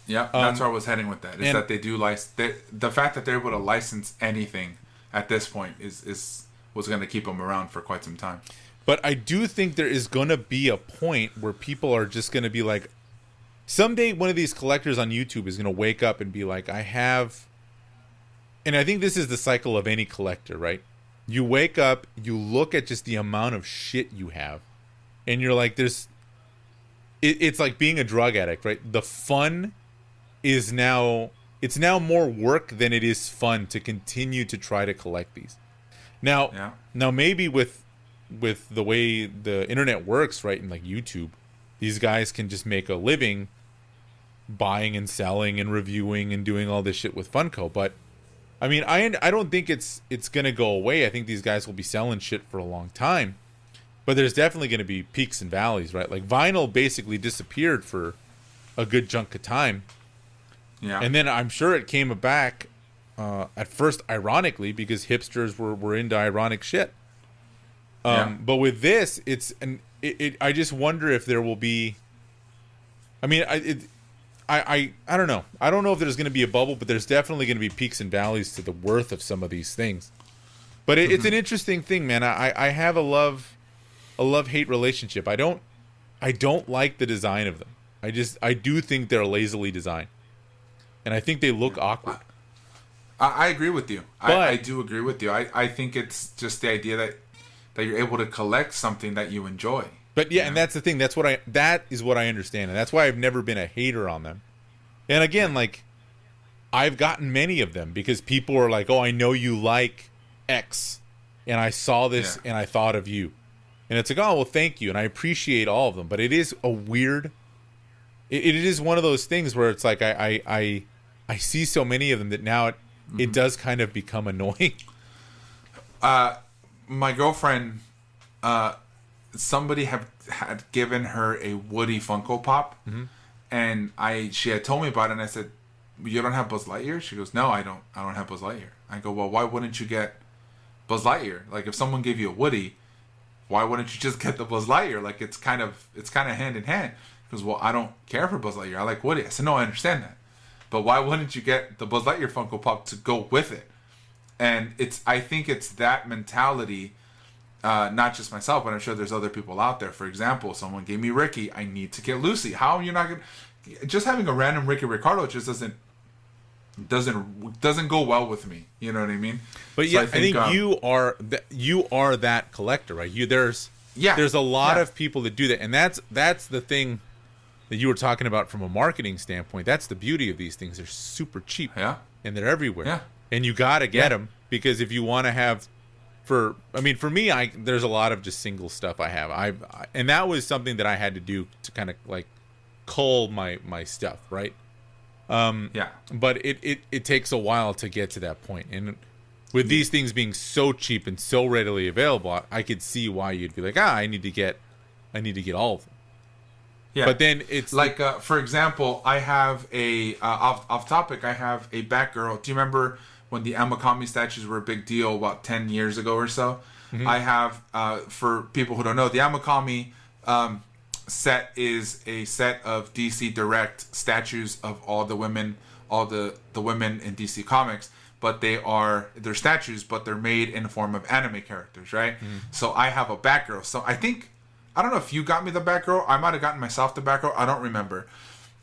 Yeah, that's where I was heading with that. Is that they do the fact that they're able to license anything at this point was going to keep them around for quite some time. But I do think there is going to be a point where people are just going to be like, someday one of these collectors on YouTube is going to wake up and be like, I have, and I think this is the cycle of any collector, right? You wake up, you look at just the amount of shit you have, and you're like, it's like being a drug addict, right? The fun is now more work than it is fun to continue to try to collect these. Now maybe with the way the internet works, right, and like YouTube, these guys can just make a living buying and selling and reviewing and doing all this shit with Funko. But I mean, I don't think it's gonna go away. I think these guys will be selling shit for a long time. But there's definitely gonna be peaks and valleys, right? Like vinyl basically disappeared for a good chunk of time. Yeah. And then I'm sure it came back at first ironically because hipsters were into ironic shit. But with this, I just wonder if there will be. I mean, I don't know. I don't know if there's going to be a bubble, but there's definitely going to be peaks and valleys to the worth of some of these things. But it's an interesting thing, man. I have a love-hate relationship. I don't like the design of them. I do think they're lazily designed, and I think they look awkward. I agree with you. I do agree with you. I think it's just the idea that you're able to collect something that you enjoy. But yeah, and that's the thing. That is what I understand, and that's why I've never been a hater on them. And again, like I've gotten many of them because people are like, "Oh, I know you like X, and I saw this and I thought of you." And it's like, "Oh, well, thank you," and I appreciate all of them. But it is a weird. It is one of those things where it's like I see so many of them that now it does kind of become annoying. My girlfriend, somebody had given her a Woody Funko Pop, and she had told me about it, and I said, "You don't have Buzz Lightyear?" She goes, "No, I don't have Buzz Lightyear." I go, "Well, why wouldn't you get Buzz Lightyear? Like, if someone gave you a Woody, why wouldn't you just get the Buzz Lightyear? Like, it's kind of hand in hand." She goes, "Well, I don't care for Buzz Lightyear. I like Woody." I said, "No, I understand that, but why wouldn't you get the Buzz Lightyear Funko Pop to go with it?" And I think it's that mentality, not just myself, but I'm sure there's other people out there. For example, someone gave me Ricky, I need to get Lucy. How are you not going to... Just having a random Ricky Ricardo just doesn't go well with me. You know what I mean? But so I think you are that collector, right? There's a lot of people that do that, and that's the thing that you were talking about from a marketing standpoint. That's the beauty of these things. They're super cheap. Yeah. And they're everywhere. Yeah. And you got to get them because if you want to have, for me, there's a lot of just single stuff I have. And that was something that I had to do to kind of like cull my stuff, right? Yeah. But it takes a while to get to that point. And with these things being so cheap and so readily available, I could see why you'd be like, I need to get all of them. Yeah. But then it's like, for example, I have a off topic. I have a Batgirl. Do you remember when the Amakami statues were a big deal about 10 years ago or so? Mm-hmm. I have, for people who don't know, the Amakami set is a set of DC Direct statues of all the women in DC Comics. But they're statues, but they're made in the form of anime characters, right? So I have a Batgirl. So I don't know if you got me the Batgirl. I might have gotten myself the Batgirl. I don't remember.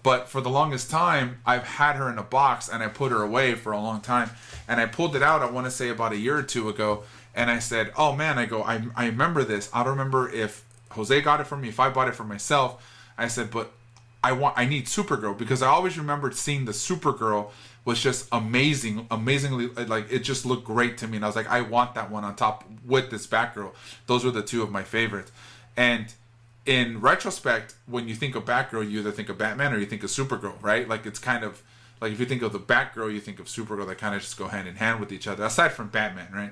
But for the longest time, I've had her in a box, and I put her away for a long time. And I pulled it out, I want to say about a year or two ago, and I said, oh man, I remember this. I don't remember if Jose got it for me, if I bought it for myself. I said, but I need Supergirl, because I always remembered seeing the Supergirl was just amazingly, like, it just looked great to me. And I was like, I want that one on top with this Batgirl. Those were the two of my favorites. And in retrospect, when you think of Batgirl, you either think of Batman or you think of Supergirl, right? Like, it's kind of, like, if you think of the Batgirl, you think of Supergirl. They kind of just go hand in hand with each other, aside from Batman, right?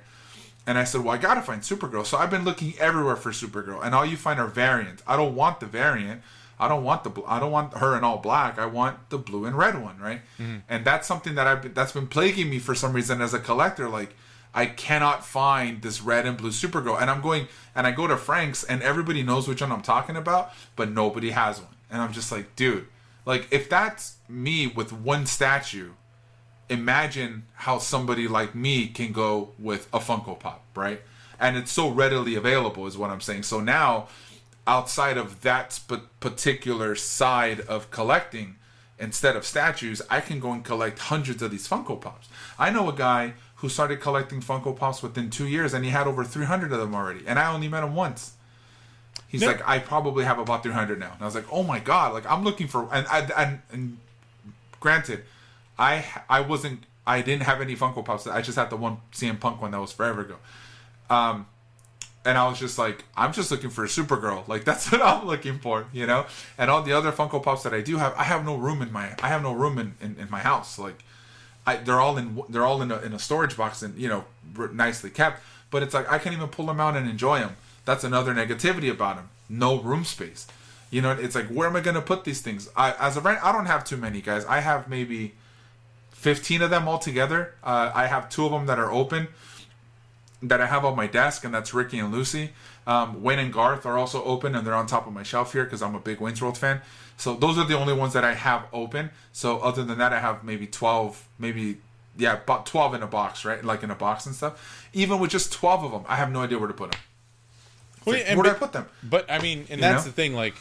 And I said, well, I gotta find Supergirl. So I've been looking everywhere for Supergirl, and all you find are variants. I don't want the variant. I don't want her in all black. I want the blue and red one, right? Mm-hmm. And that's something that's been plaguing me for some reason as a collector. Like, I cannot find this red and blue Supergirl. And I go to Frank's, and everybody knows which one I'm talking about, but nobody has one. And I'm just like, dude, like, if that's me with one statue, imagine how somebody like me can go with a Funko Pop, right? And it's so readily available is what I'm saying. So now, outside of that particular side of collecting, instead of statues, I can go and collect hundreds of these Funko Pops. I know a guy who started collecting Funko Pops within 2 years, and he had over 300 of them already. And I only met him once. He's like, I probably have about 300 now. And I was like, oh my god, like, I'm looking for, and granted, I didn't have any Funko Pops. I just had the one CM Punk one that was forever ago. And I was just like, I'm just looking for a Supergirl. Like, that's what I'm looking for, you know? And all the other Funko Pops that I do have, I have no room in my house. Like, they're all in a storage box and, you know, nicely kept. But it's like, I can't even pull them out and enjoy them. That's another negativity about them. No room space. You know, it's like, where am I going to put these things? As of right, I don't have too many, guys. I have maybe 15 of them altogether. I have 2 of them that are open, that I have on my desk, and that's Ricky and Lucy. Wayne and Garth are also open, and they're on top of my shelf here because I'm a big Wayne's World fan. So those are the only ones that I have open. So other than that, I have maybe 12, about 12 in a box, right? Like in a box and stuff. Even with just 12 of them, I have no idea where to put them. Where do I put them? But I mean, and that's the thing, like,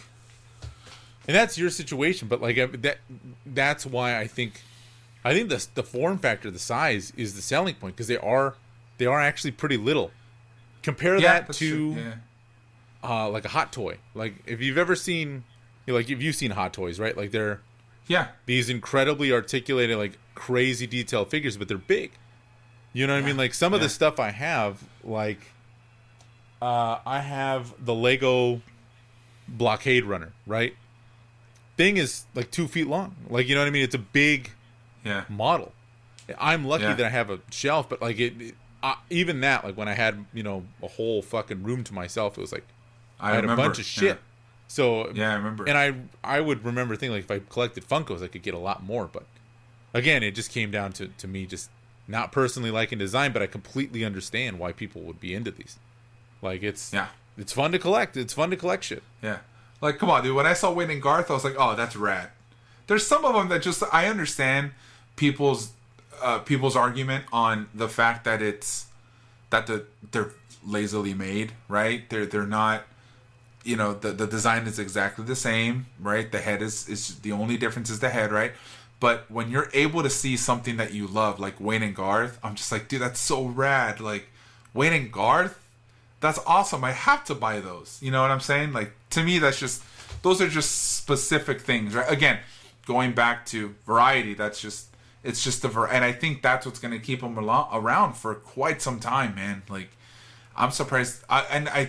and that's your situation. But like that's why I think the form factor, the size, is the selling point, because they are actually pretty little. Compare that to like a hot toy. Like, if you've ever seen, like, if you've seen Hot Toys, right? Like, they're these incredibly articulated, like, crazy detailed figures, but they're big. You know what I mean? Like, some of the stuff I have, like, I have the Lego Blockade Runner, right? Thing is like 2 feet long. Like, you know what I mean? It's a big model. I'm lucky that I have a shelf, but like even that, like, when I had, you know, a whole fucking room to myself, it was like I had a bunch of shit. So I remember. And I would remember thinking, like, if I collected Funkos, I could get a lot more. But again, it just came down to me just not personally liking design, but I completely understand why people would be into these. Like, it's fun to collect. It's fun to collect shit. Yeah. Like, come on, dude. When I saw Wayne and Garth, I was like, oh, that's rad. There's some of them that just, I understand people's argument on the fact that they're lazily made, right? They're not, you know, the design is exactly the same, right? The head is the only difference is the head, right? But when you're able to see something that you love, like Wayne and Garth, I'm just like, dude, that's so rad. Like, Wayne and Garth, that's awesome. I have to buy those. You know what I'm saying? Like, to me, those are just specific things, right? Again, going back to variety, it's just the variety. And I think that's what's going to keep them around for quite some time, man. Like, I'm surprised. I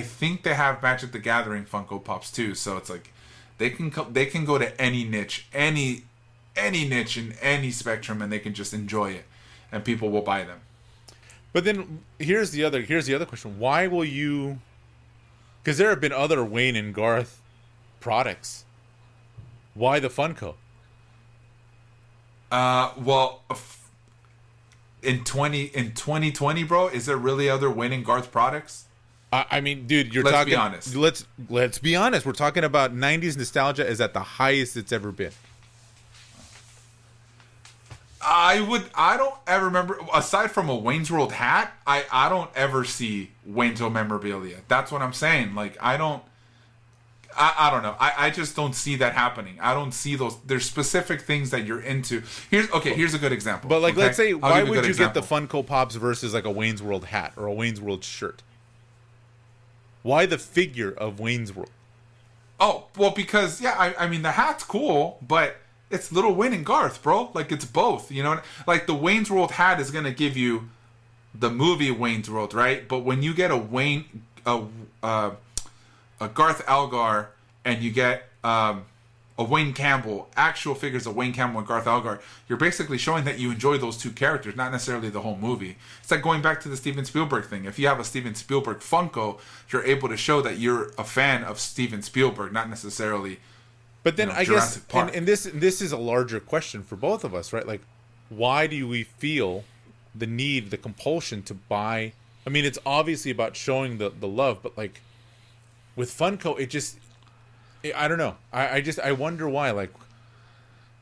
think they have Magic the Gathering Funko Pops too. So it's like, they can go to any niche, any any niche in any spectrum, and they can just enjoy it, and people will buy them. But then here's the other question: why will you? Because there have been other Wayne and Garth products. Why the Funko? In 2020, bro, is there really other Wayne and Garth products? I mean, dude, Let's be honest. Let's be honest. We're talking about 90s nostalgia is at the highest it's ever been. I don't ever remember, aside from a Wayne's World hat, I don't ever see Wayne's World memorabilia. That's what I'm saying. Like, I don't know. I just don't see that happening. I don't see those. There's specific things that you're into. Here's a good example. But like, okay? let's say, why would you example. get the Funko Pops versus like a Wayne's World hat or a Wayne's World shirt? Why the figure of Wayne's World? Oh, well, because, yeah, I mean, the hat's cool, but it's little Wayne and Garth, bro. Like, it's both, you know? Like, the Wayne's World hat is going to give you the movie Wayne's World, right? But when you get a Garth Algar and you get a Wayne Campbell, actual figures of Wayne Campbell and Garth Algar, you're basically showing that you enjoy those two characters, not necessarily the whole movie. It's like going back to the Steven Spielberg thing. If you have a Steven Spielberg Funko, you're able to show that you're a fan of Steven Spielberg, not necessarily. But then, I guess, Park. and this is a larger question for both of us, right? Like, why do we feel the need, the compulsion to buy? I mean, it's obviously about showing the love, but like with Funko, it just, I don't know. I wonder why. Like,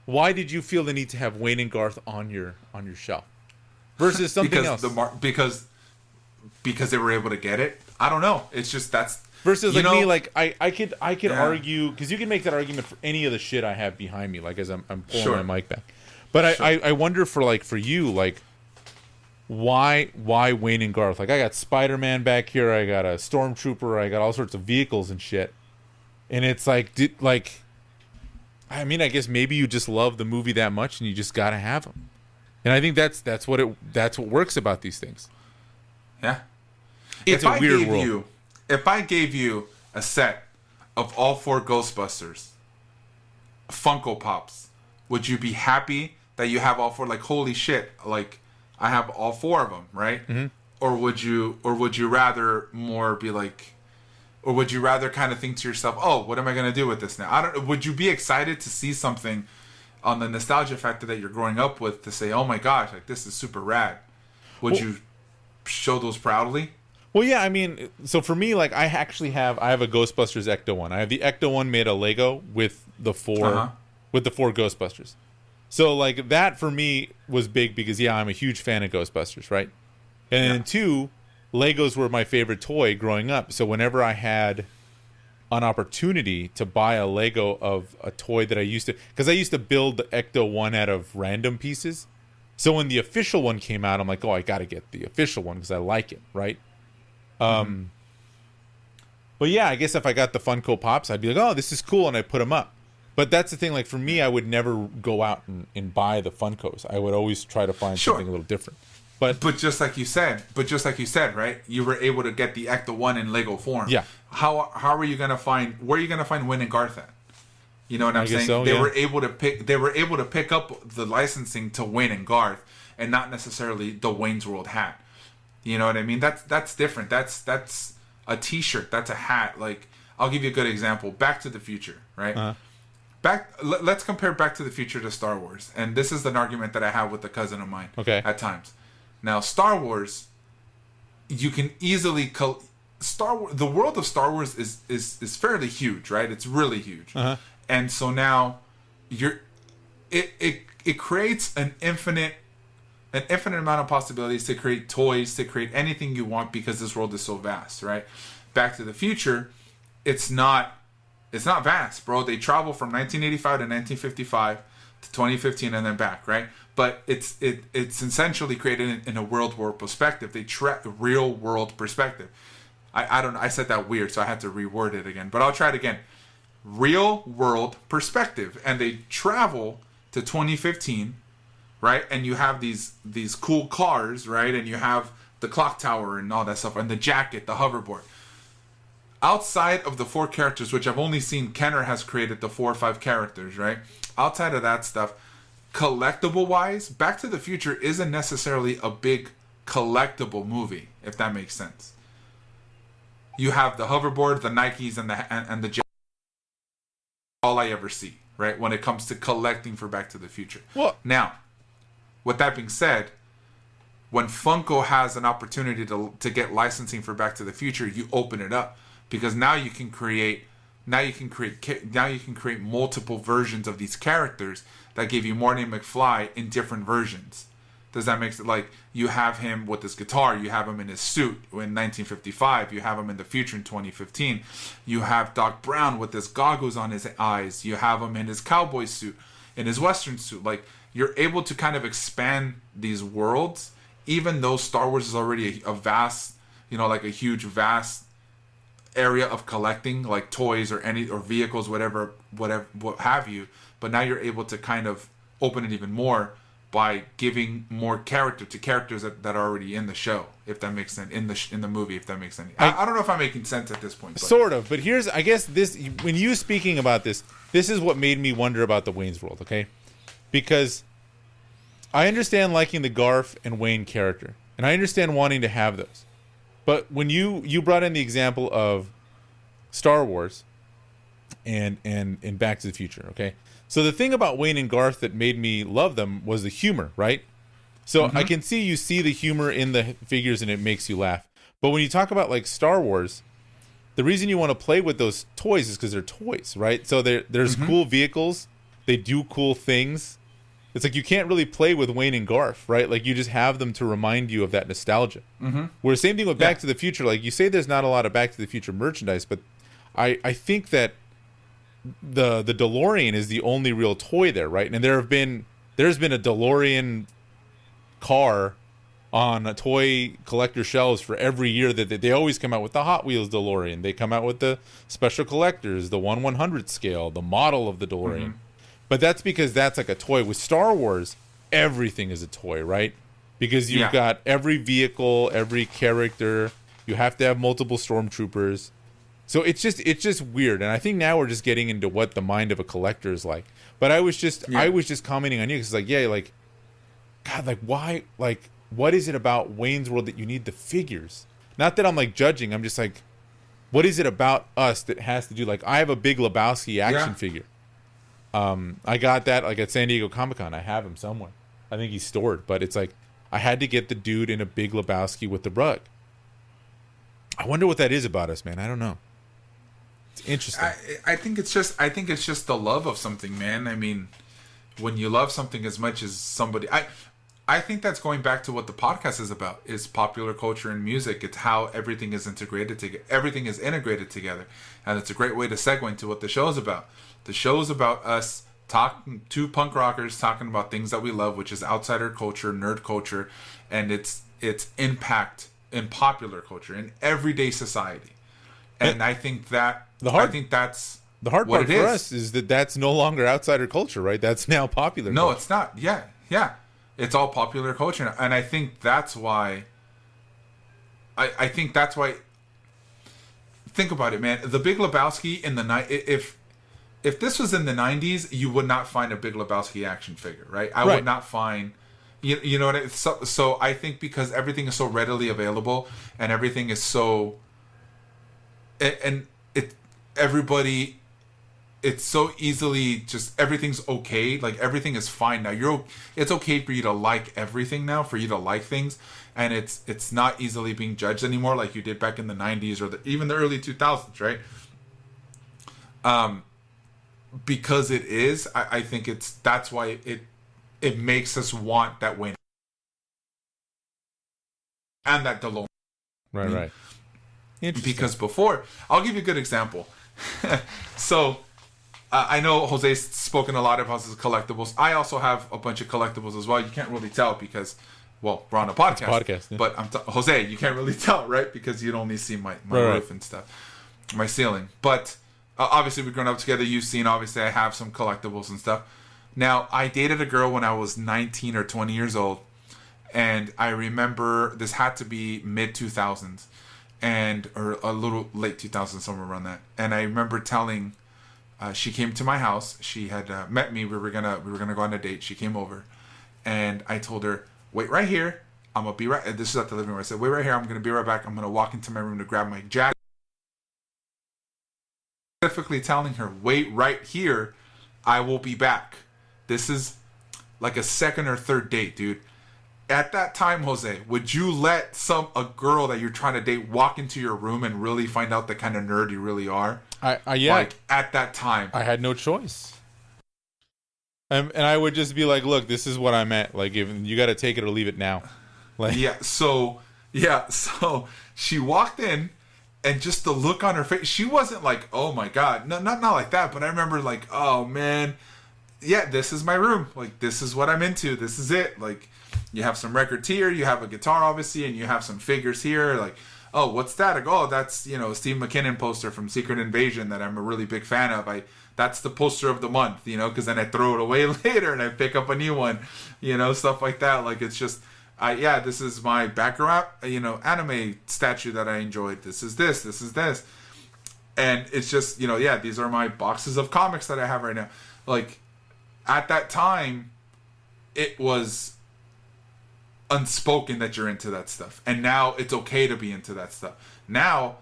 why did you feel the need to have Wayne and Garth on your shelf versus something else? Because they were able to get it. I don't know. It's just that's. Versus like me, like I could argue, because you can make that argument for any of the shit I have behind me, like as I'm pulling my mic back. But I wonder for you, like why Wayne and Garth? Like, I got Spider-Man back here, I got a Stormtrooper, I got all sorts of vehicles and shit, and it's like I mean, I guess maybe you just love the movie that much and you just gotta have them. And I think that's what works about these things. Yeah, it's a weird world. If I gave you a set of all 4 Ghostbusters Funko Pops, would you be happy that you have all 4? Like, holy shit, like, I have all 4 of them, right? Mm-hmm. Or would you rather more be like, or would you rather kind of think to yourself, oh, what am I going to do with this now? Would you be excited to see something on the nostalgia factor that you're growing up with to say, oh my gosh, like, this is super rad? Would you show those proudly? Well, yeah, I mean, so for me, like, I have a Ghostbusters Ecto one. I have the Ecto one made of Lego with the 4 Ghostbusters. So like that for me was big because I'm a huge fan of Ghostbusters, right? And then 2, Legos were my favorite toy growing up. So whenever I had an opportunity to buy a Lego of a toy that I used to build the Ecto one out of random pieces. So when the official one came out, I'm like, oh, I got to get the official one because I like it, right? But yeah, I guess if I got the Funko Pops, I'd be like, oh, this is cool, and I put them up. But that's the thing, like, for me, I would never go out and buy the Funkos. I would always try to find something a little different. But just like you said, right? You were able to get the Ecto 1 in Lego form. Yeah. How are you gonna find Wayne and Garth at? You know what I'm saying? So, they were able to pick up the licensing to Wayne and Garth and not necessarily the Wayne's World hat. You know what I mean? That's different. That's a T-shirt. That's a hat. Like, I'll give you a good example. Back to the Future, right? Uh-huh. Let's compare Back to the Future to Star Wars. And this is an argument that I have with a cousin of mine. Okay. At times. Now, Star Wars, you can easily the world of Star Wars is fairly huge, right? It's really huge. Uh-huh. And so now it creates an infinite amount of possibilities to create toys, to create anything you want, because this world is so vast, right? Back to the Future, it's not vast, bro. They travel from 1985 to 1955 to 2015 and then back, right? But it's essentially created in a world world perspective. They real world perspective. I don't know. I said that weird, so I had to reword it again. But I'll try it again. Real world perspective, and they travel to 2015. Right, and you have these cool cars, right, and you have the clock tower and all that stuff, and the jacket, the hoverboard. Outside of the 4 characters, which I've only seen, Kenner has created the 4 or 5 characters, right? Outside of that stuff, collectible wise, Back to the Future isn't necessarily a big collectible movie, if that makes sense. You have the hoverboard, the Nikes, and the jet. All I ever see, right? When it comes to collecting for Back to the Future. Well, now, with that being said, when Funko has an opportunity to get licensing for Back to the Future, you open it up, because now you can create multiple versions of these characters that give you Marty McFly in different versions. Does that make sense? Like, you have him with his guitar, you have him in his suit in 1955, you have him in the future in 2015, you have Doc Brown with his goggles on his eyes, you have him in his cowboy suit, in his western suit. Like, you're able to kind of expand these worlds, even though Star Wars is already a vast, like a huge, vast area of collecting, like toys or vehicles, whatever, what have you. But now you're able to kind of open it even more by giving more character to characters that are already in the show, if that makes sense, in the movie, if that makes sense. I don't know if I'm making sense at this point. But. Sort of, but here's, I guess, this, when you speaking about this is what made me wonder about the Wayne's World, okay? Because I understand liking the Garth and Wayne character, and I understand wanting to have those. But when you brought in the example of Star Wars and Back to the Future, okay? So the thing about Wayne and Garth that made me love them was the humor, right? So I can see the humor in the figures and it makes you laugh. But when you talk about like Star Wars, the reason you want to play with those toys is because they're toys, right? So there's cool vehicles, they do cool things. It's like you can't really play with Wayne and Garth, right? Like you just have them to remind you of that nostalgia. Whereas same thing with Back to the Future. Like you say there's not a lot of Back to the Future merchandise, but I think that the DeLorean is the only real toy there, right? And there's been a DeLorean car on a toy collector shelves for every year that they always come out with the Hot Wheels DeLorean. They come out with the special collectors, the 1/100th scale, the model of the DeLorean. But that's because that's like a toy. With Star Wars, everything is a toy, right? Because you've got every vehicle, every character. You have to have multiple stormtroopers. So it's just weird, and I think now we're just getting into what the mind of a collector is like. But I was just commenting on you because like God, like why, like what is it about Wayne's World that you need the figures? Not that I'm like judging. I'm just like, what is it about us that has to do? Like I have a Big Lebowski action figure. I got that like at San Diego Comic-Con. I have him somewhere. I think he's stored, but it's like I had to get the dude in a Big Lebowski with the rug. I wonder what that is about us, man. I don't know. Interesting. I think it's just the love of something, man. I mean, when you love something as much as somebody, I think that's going back to what the podcast is about. Is popular culture and music. It's how everything is integrated together. Everything is integrated together, and it's a great way to segue into what the show is about. The show is about us talking, two punk rockers talking about things that we love, which is outsider culture, nerd culture, and its impact in popular culture in everyday society. And I think that's the hard part for is. us is that that's no longer outsider culture, right? That's now popular. No, culture. It's not. Yeah, it's all popular culture, and I think that's why. I think that's why. Think about it, man. The Big Lebowski in the night. If this was in the 90s, you would not find a Big Lebowski action figure, right? I would not find. You know what? So I think because everything is so readily available and everything is so. And everybody, it's so easily just everything's okay. Like everything is fine now. It's okay for you to like everything now, for you to like things, and it's not easily being judged anymore like you did back in the 90s or even the early 2000s, right? Because it is, I think that's why it makes us want that win and that DeLorean, right. Because before, I'll give you a good example. So, I know Jose's spoken a lot about his collectibles. I also have a bunch of collectibles as well. You can't really tell because, well, we're on a podcast. But Jose, you can't really tell, right? Because you'd only see my roof and stuff, my ceiling. But obviously, we've grown up together. You've seen, obviously, I have some collectibles and stuff. Now, I dated a girl when I was 19 or 20 years old. And I remember this had to be mid-2000s. Or a little late 2000s, somewhere around that. And I remember telling she came to my house. She had met me. We were gonna go on a date. She came over, and I told her, "Wait right here. I'm gonna be right." This is at the living room. I said, "Wait right here. I'm gonna be right back. I'm gonna walk into my room to grab my jacket." Specifically telling her, "Wait right here. I will be back." This is like a second or third date, dude. At that time, Jose, would you let a girl that you're trying to date walk into your room and really find out the kind of nerd you really are? Yeah. Like, at that time. I had no choice. And I would just be like, look, this is what I meant. Like, if you got to take it or leave it now. Like, So she walked in, and just the look on her face, she wasn't like, oh my God. No, not like that. But I remember like, oh man, yeah, this is my room. Like, this is what I'm into. This is it. Like, you have some records here, you have a guitar obviously, and you have some figures here. Like, oh, what's that? I go, oh, that's, Steve McKinnon poster from Secret Invasion that I'm a really big fan of. That's the poster of the month, because then I throw it away later and I pick up a new one, stuff like that. Like, it's just, this is my background, anime statue that I enjoyed. This is this. And it's just, these are my boxes of comics that I have right now. Like, at that time, it was unspoken that you're into that stuff. And now it's okay to be into that stuff. Now,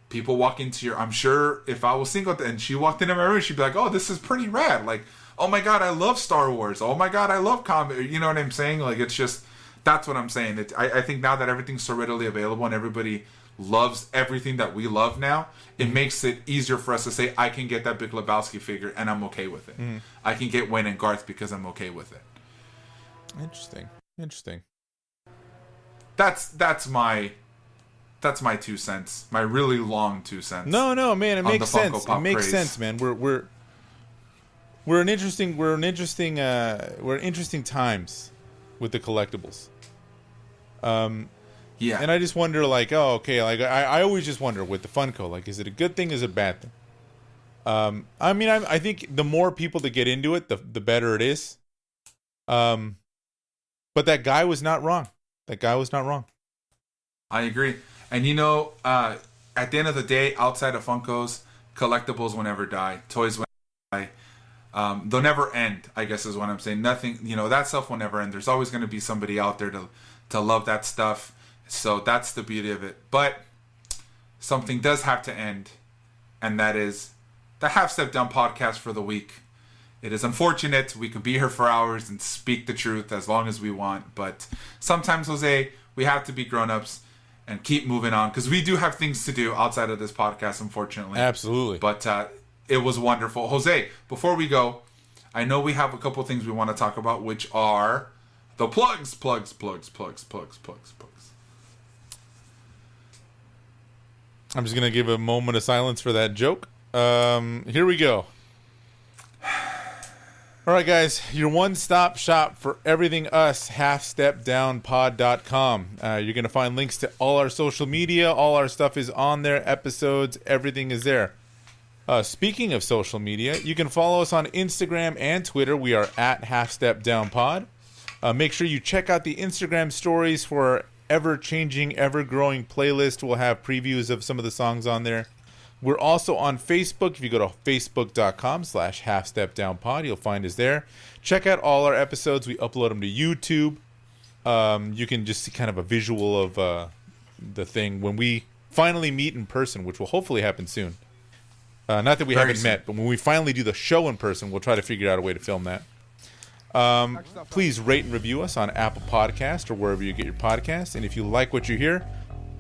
people walk into I'm sure if I was single and she walked into my room, she'd be like, oh, this is pretty rad. Like, oh my God, I love Star Wars. Oh my God, I love comics. You know what I'm saying? Like, it's just, that's what I'm saying. I think now that everything's so readily available and everybody loves everything that we love now, it makes it easier for us to say, I can get that Big Lebowski figure and I'm okay with it. I can get Wayne and Garth because I'm okay with it. Interesting. That's my 2 cents. My really long 2 cents. No, man, it makes sense. It makes sense, man. We're in interesting times with the collectibles. Yeah. And I just wonder, like, oh, okay, like I always just wonder with the Funko, like, is it a good thing? Is it a bad thing? I mean, I think the more people that get into it, the better it is. But that guy was not wrong. I agree. And at the end of the day, outside of Funkos, collectibles will never die. Toys will never die. They'll never end, I guess is what I'm saying. Nothing, that stuff will never end. There's always going to be somebody out there to love that stuff. So that's the beauty of it. But something does have to end, and that is the Half Step Down podcast for the week. It is unfortunate. We could be here for hours and speak the truth as long as we want. But sometimes, Jose, we have to be grown-ups and keep moving on, because we do have things to do outside of this podcast, unfortunately. Absolutely. But it was wonderful. Jose, before we go, I know we have a couple things we want to talk about, which are the plugs. I'm just going to give a moment of silence for that joke. Here we go. All right, guys, your one-stop shop for everything us, halfstepdownpod.com. You're going to find links to all our social media. All our stuff is on there, episodes, everything is there. Speaking of social media, you can follow us on Instagram and Twitter. We are at halfstepdownpod. Make sure you check out the Instagram stories for our ever-changing, ever-growing playlist. We'll have previews of some of the songs on there. We're also on Facebook. If you go to facebook.com/halfstepdownpod, you'll find us there. Check out all our episodes. We upload them to YouTube. You can just see kind of a visual of the thing when we finally meet in person, which will hopefully happen soon. Not that we haven't met, but when we finally do the show in person, we'll try to figure out a way to film that. Please rate and review us on Apple Podcast or wherever you get your podcasts. And if you like what you hear,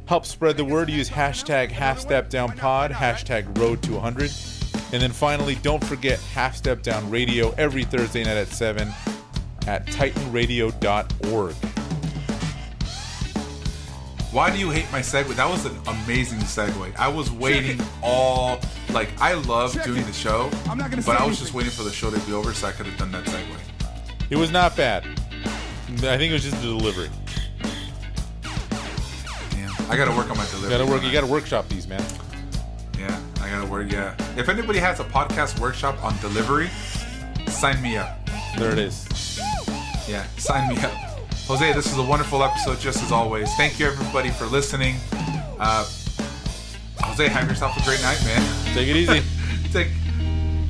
help spread the word. Use hashtag HalfStepDownPod, hashtag Road to 100. And then finally, don't forget Half Step Down Radio every Thursday night at 7 at titanradio.org. Why do you hate my segue? That was an amazing segue. I was waiting I love doing the show, but I was just waiting for the show to be over so I could have done that segue. It was not bad. I think it was just the delivery. I gotta work on my delivery. You gotta workshop these, man. Yeah, I gotta work. Yeah. If anybody has a podcast workshop on delivery, sign me up. There it is. Yeah, sign me up. Jose, this is a wonderful episode, just as always. Thank you, everybody, for listening. Jose, have yourself a great night, man. Take it easy.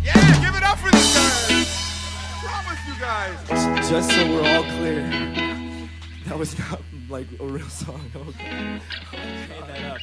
Yeah, give it up for these guys. Promise you guys. Just so we're all clear, that was not like a real song. Okay. I made that up.